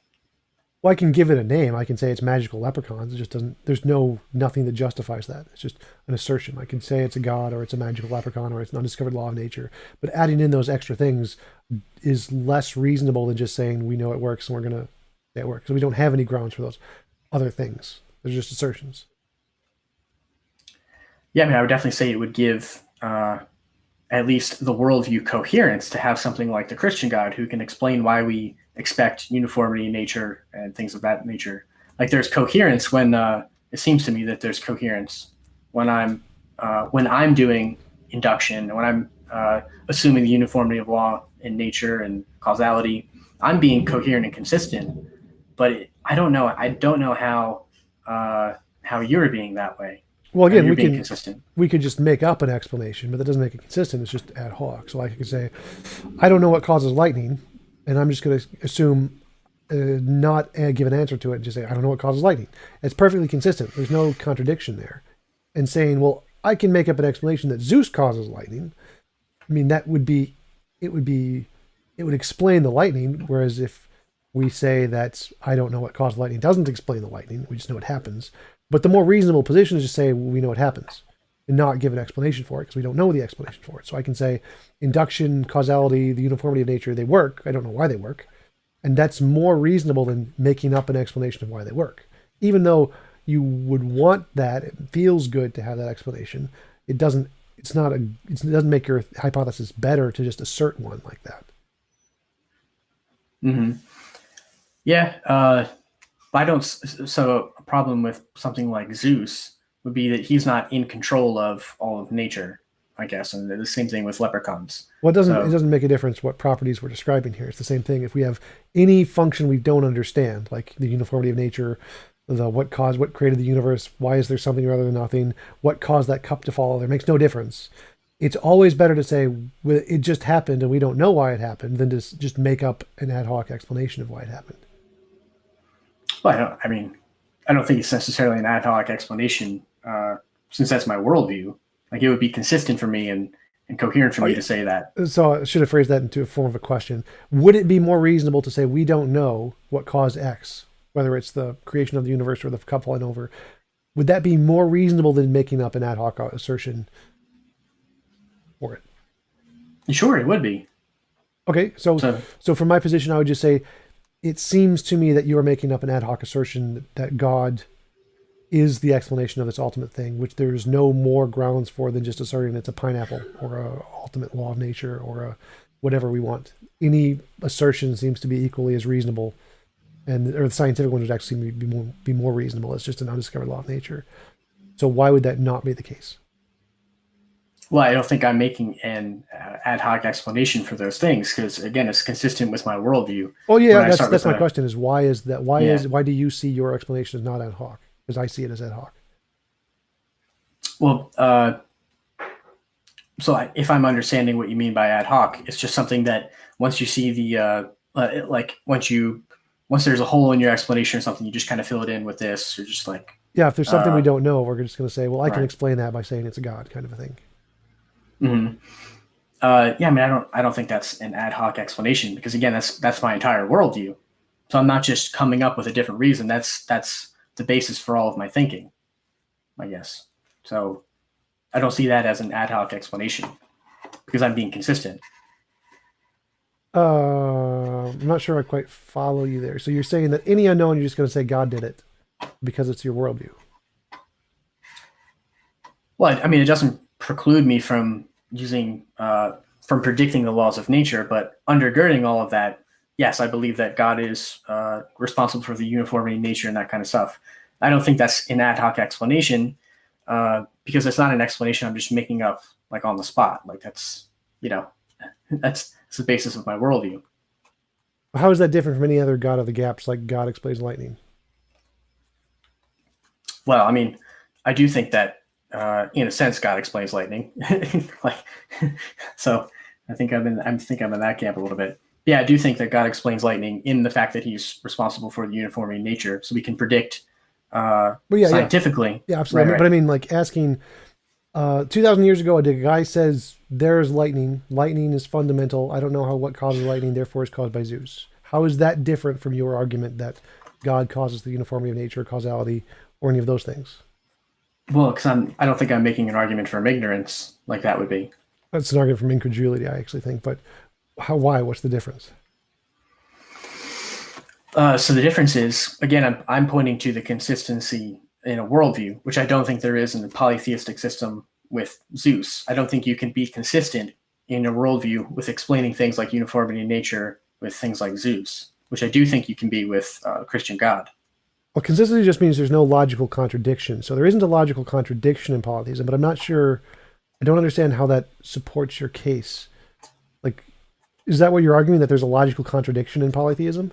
Well, I can give it a name. I can say it's magical leprechauns. It just doesn't, there's nothing that justifies that. It's just an assertion. I can say it's a god, or it's a magical leprechaun, or it's an undiscovered law of nature. But adding in those extra things is less reasonable than just saying we know it works and we're going to say it works. So we don't have any grounds for those other things. They're just assertions. Yeah, I mean, I would definitely say it would give at least the worldview coherence to have something like the Christian God who can explain why we expect uniformity in nature and things of that nature. Like there's coherence when it seems to me that there's coherence when I'm doing induction, when I'm assuming the uniformity of law in nature and causality. I'm being coherent and consistent, but I don't know how you're being that way. Well, again, we could just make up an explanation, but that doesn't make it consistent. It's just ad hoc. So I could say, I don't know what causes lightning, and I'm just going to assume not give an answer to it and just say, I don't know what causes lightning. It's perfectly consistent. There's no contradiction there. And saying, well, I can make up an explanation that Zeus causes lightning. I mean, it would explain the lightning. Whereas if we say that I don't know what causes lightning, doesn't explain the lightning. We just know it happens. But the more reasonable position is to say, well, we know it happens, and not give an explanation for it because we don't know the explanation for it. So I can say induction, causality, the uniformity of nature, they work. I don't know why they work. And that's more reasonable than making up an explanation of why they work. Even though you would want that, it feels good to have that explanation. It doesn't make your hypothesis better to just assert one like that. Mm-hmm. Yeah. So a problem with something like Zeus would be that he's not in control of all of nature, I guess. And the same thing with leprechauns. Well, it doesn't make a difference what properties we're describing here. It's the same thing. If we have any function we don't understand, like the uniformity of nature, what created the universe, why is there something rather than nothing, what caused that cup to fall, there makes no difference. It's always better to say, well, it just happened and we don't know why it happened, than to just make up an ad hoc explanation of why it happened. Well, I don't think it's necessarily an ad hoc explanation, since that's my worldview. Like it would be consistent for me and coherent for me to say that. So I should have phrased that into a form of a question. Would it be more reasonable to say we don't know what caused X, whether it's the creation of the universe or the cup falling over? Would that be more reasonable than making up an ad hoc assertion for it? Sure, it would be. Okay, so from my position, I would just say, it seems to me that you are making up an ad hoc assertion that God is the explanation of this ultimate thing, which there's no more grounds for than just asserting it's a pineapple or a ultimate law of nature or a whatever we want. Any assertion seems to be equally as reasonable, or the scientific one would actually be more reasonable. It's just an undiscovered law of nature. So why would that not be the case? Well, I don't think I'm making an ad hoc explanation for those things because, again, it's consistent with my worldview. Oh yeah, that's my question. Is why is that? Why do you see your explanation as not ad hoc? Because I see it as ad hoc. Well, if I'm understanding what you mean by ad hoc, it's just something that once you see the once there's a hole in your explanation or something, you just kind of fill it in with this, or just like if there's something we don't know, we're just going to say, well, I can explain that by saying it's a god, kind of a thing. Mm-hmm. I don't think that's an ad hoc explanation because, again, that's my entire worldview. So I'm not just coming up with a different reason. That's the basis for all of my thinking, I guess. So I don't see that as an ad hoc explanation because I'm being consistent. I'm not sure I quite follow you there. So you're saying that any unknown, you're just going to say God did it because it's your worldview. Well, it doesn't preclude me from from predicting the laws of nature, but undergirding all of that, yes, I believe that God is responsible for the uniformity of nature and that kind of stuff. I don't think that's an ad hoc explanation because it's not an explanation I'm just making up like on the spot. Like that's, that's the basis of my worldview. How is that different from any other God of the gaps, like God explains lightning? Well, I mean, I do think that in a sense God explains lightning. Like, so I think I'm in that camp a little bit. Yeah, I do think that God explains lightning in the fact that he's responsible for the uniformity in nature, so we can predict scientifically. Yeah, absolutely. Right. But I mean, like asking 2,000 years ago, a guy says there's lightning. Lightning is fundamental. I don't know what causes lightning, therefore it's caused by Zeus. How is that different from your argument that God causes the uniformity of nature, causality, or any of those things? Well, because I don't think I'm making an argument from ignorance like that would be. That's an argument from incredulity, I actually think. But why? What's the difference? So the difference is, again, I'm pointing to the consistency in a worldview, which I don't think there is in the polytheistic system with Zeus. I don't think you can be consistent in a worldview with explaining things like uniformity in nature with things like Zeus, which I do think you can be with Christian God. Well, consistency just means there's no logical contradiction. So there isn't a logical contradiction in polytheism, but I'm not sure, I don't understand how that supports your case. Like, is that what you're arguing, that there's a logical contradiction in polytheism?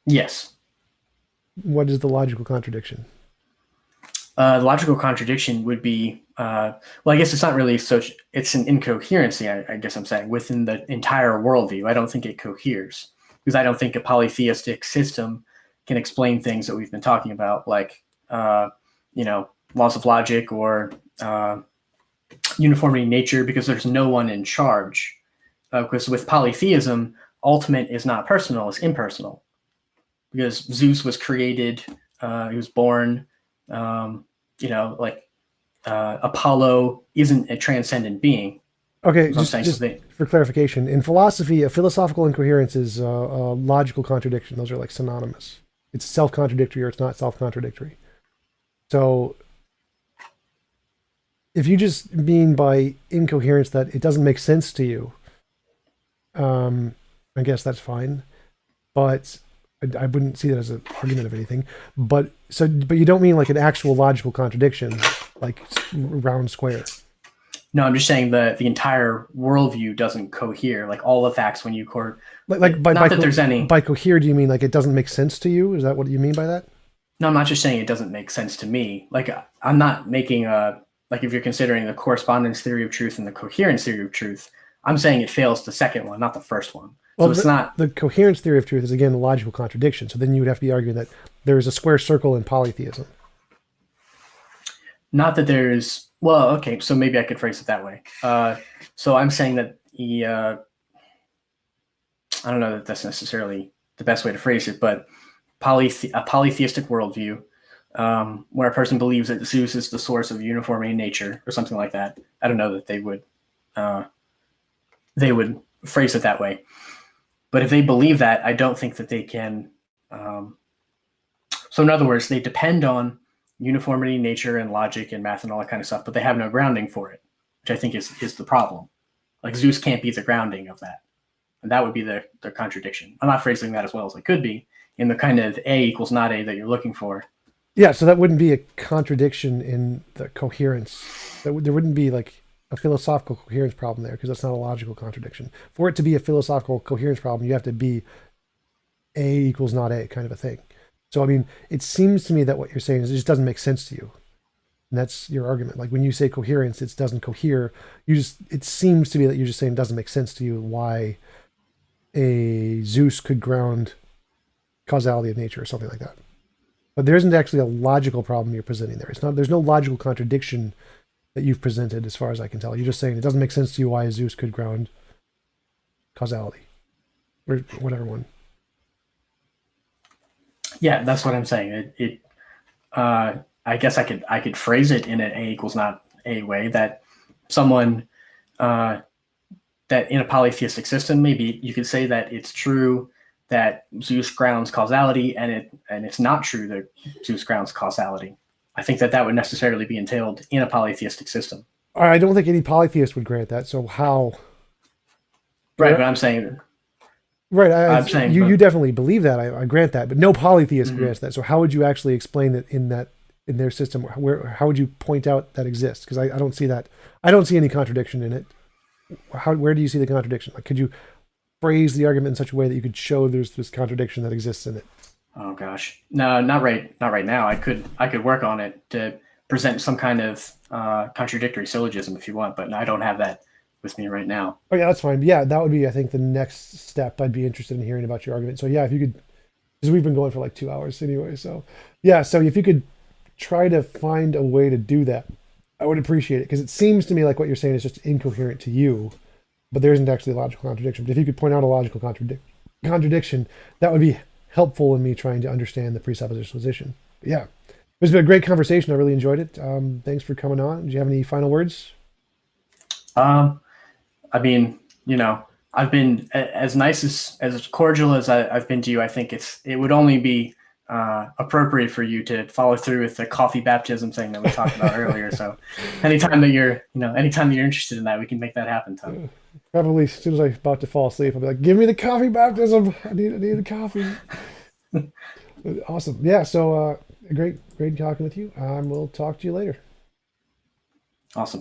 Yes. What is the logical contradiction? The logical contradiction would be, well, I guess it's not really such, it's an incoherency, I guess I'm saying, within the entire worldview. I don't think it coheres, because I don't think a polytheistic system can explain things that we've been talking about, like, laws of logic or uniformity in nature, because there's no one in charge. Because with polytheism, ultimate is not personal, it's impersonal. Because Zeus was created, he was born, Apollo isn't a transcendent being. Okay, just for clarification, in philosophy, a philosophical incoherence is a logical contradiction. Those are like synonymous. It's self-contradictory or it's not self-contradictory. So if you just mean by incoherence that it doesn't make sense to you, I guess that's fine. But I wouldn't see that as an argument of anything. But you don't mean like an actual logical contradiction, like round square. No, I'm just saying that the entire worldview doesn't cohere. Like all the facts when you by cohere, do you mean like it doesn't make sense to you? Is that what you mean by that? No, I'm not just saying it doesn't make sense to me. Like I'm not making if you're considering the correspondence theory of truth and the coherence theory of truth, I'm saying it fails the second one, not the first one. So it's not the coherence theory of truth is again a logical contradiction. So then you would have to be arguing that there is a square circle in polytheism. Not that there's, well, okay, so maybe I could phrase it that way. So I'm saying that I don't know that that's necessarily the best way to phrase it, but a polytheistic worldview, where a person believes that Zeus is the source of uniformity in nature or something like that. I don't know that they would phrase it that way. But if they believe that, I don't think that they can. So in other words, they depend on uniformity in nature and logic and math and all that kind of stuff, but they have no grounding for it, which I think is the problem. Like Zeus can't be the grounding of that. And that would be their contradiction. I'm not phrasing that as well as I could be in the kind of A equals not A that you're looking for. Yeah, so that wouldn't be a contradiction in the coherence. There wouldn't be like a philosophical coherence problem there because that's not a logical contradiction. For it to be a philosophical coherence problem, you have to be A equals not A kind of a thing. So, I mean, it seems to me that what you're saying is it just doesn't make sense to you. And that's your argument. Like when you say coherence, it doesn't cohere. It seems to me that you're just saying it doesn't make sense to you why a Zeus could ground causality of nature or something like that. But there isn't actually a logical problem you're presenting there. There's no logical contradiction that you've presented as far as I can tell. You're just saying it doesn't make sense to you why a Zeus could ground causality or whatever one. Yeah, that's what I'm saying. I guess I could phrase it in an A equals not A way that someone that in a polytheistic system, maybe you could say that it's true that Zeus grounds causality and it's not true that Zeus grounds causality. I think that would necessarily be entailed in a polytheistic system. I don't think any polytheist would grant that. So how? Right, but I'm saying. Right, I'm saying you definitely believe that. I grant that, but no polytheist grants that. So how would you actually explain it in that in their system, how would you point out that exists? Because I don't see that. I don't see any contradiction in it. Where do you see the contradiction? Like, could you phrase the argument in such a way that you could show there's this contradiction that exists in it? Oh gosh, no, not right now. I could work on it to present some kind of contradictory syllogism if you want, but I don't have that with me right now. Oh yeah, that's fine. Yeah, that would be, I think, the next step. I'd be interested in hearing about your argument. So yeah, if you could, because we've been going for like 2 hours anyway. So yeah, so if you could try to find a way to do that, I would appreciate it, because it seems to me like what you're saying is just incoherent to you, but there isn't actually a logical contradiction. But if you could point out a logical contradiction, that would be helpful in me trying to understand the presuppositional position. But yeah, it's been a great conversation. I really enjoyed it. Thanks for coming on. Do you have any final words? I mean, I've been as nice as cordial as I've been to you. I think it would only be appropriate for you to follow through with the coffee baptism thing that we talked about earlier. So anytime that you're interested in that, we can make that happen, Tom. Probably as soon as I'm about to fall asleep, I'll be like, give me the coffee baptism. I need a coffee. Awesome. Yeah. So great talking with you. We'll talk to you later. Awesome.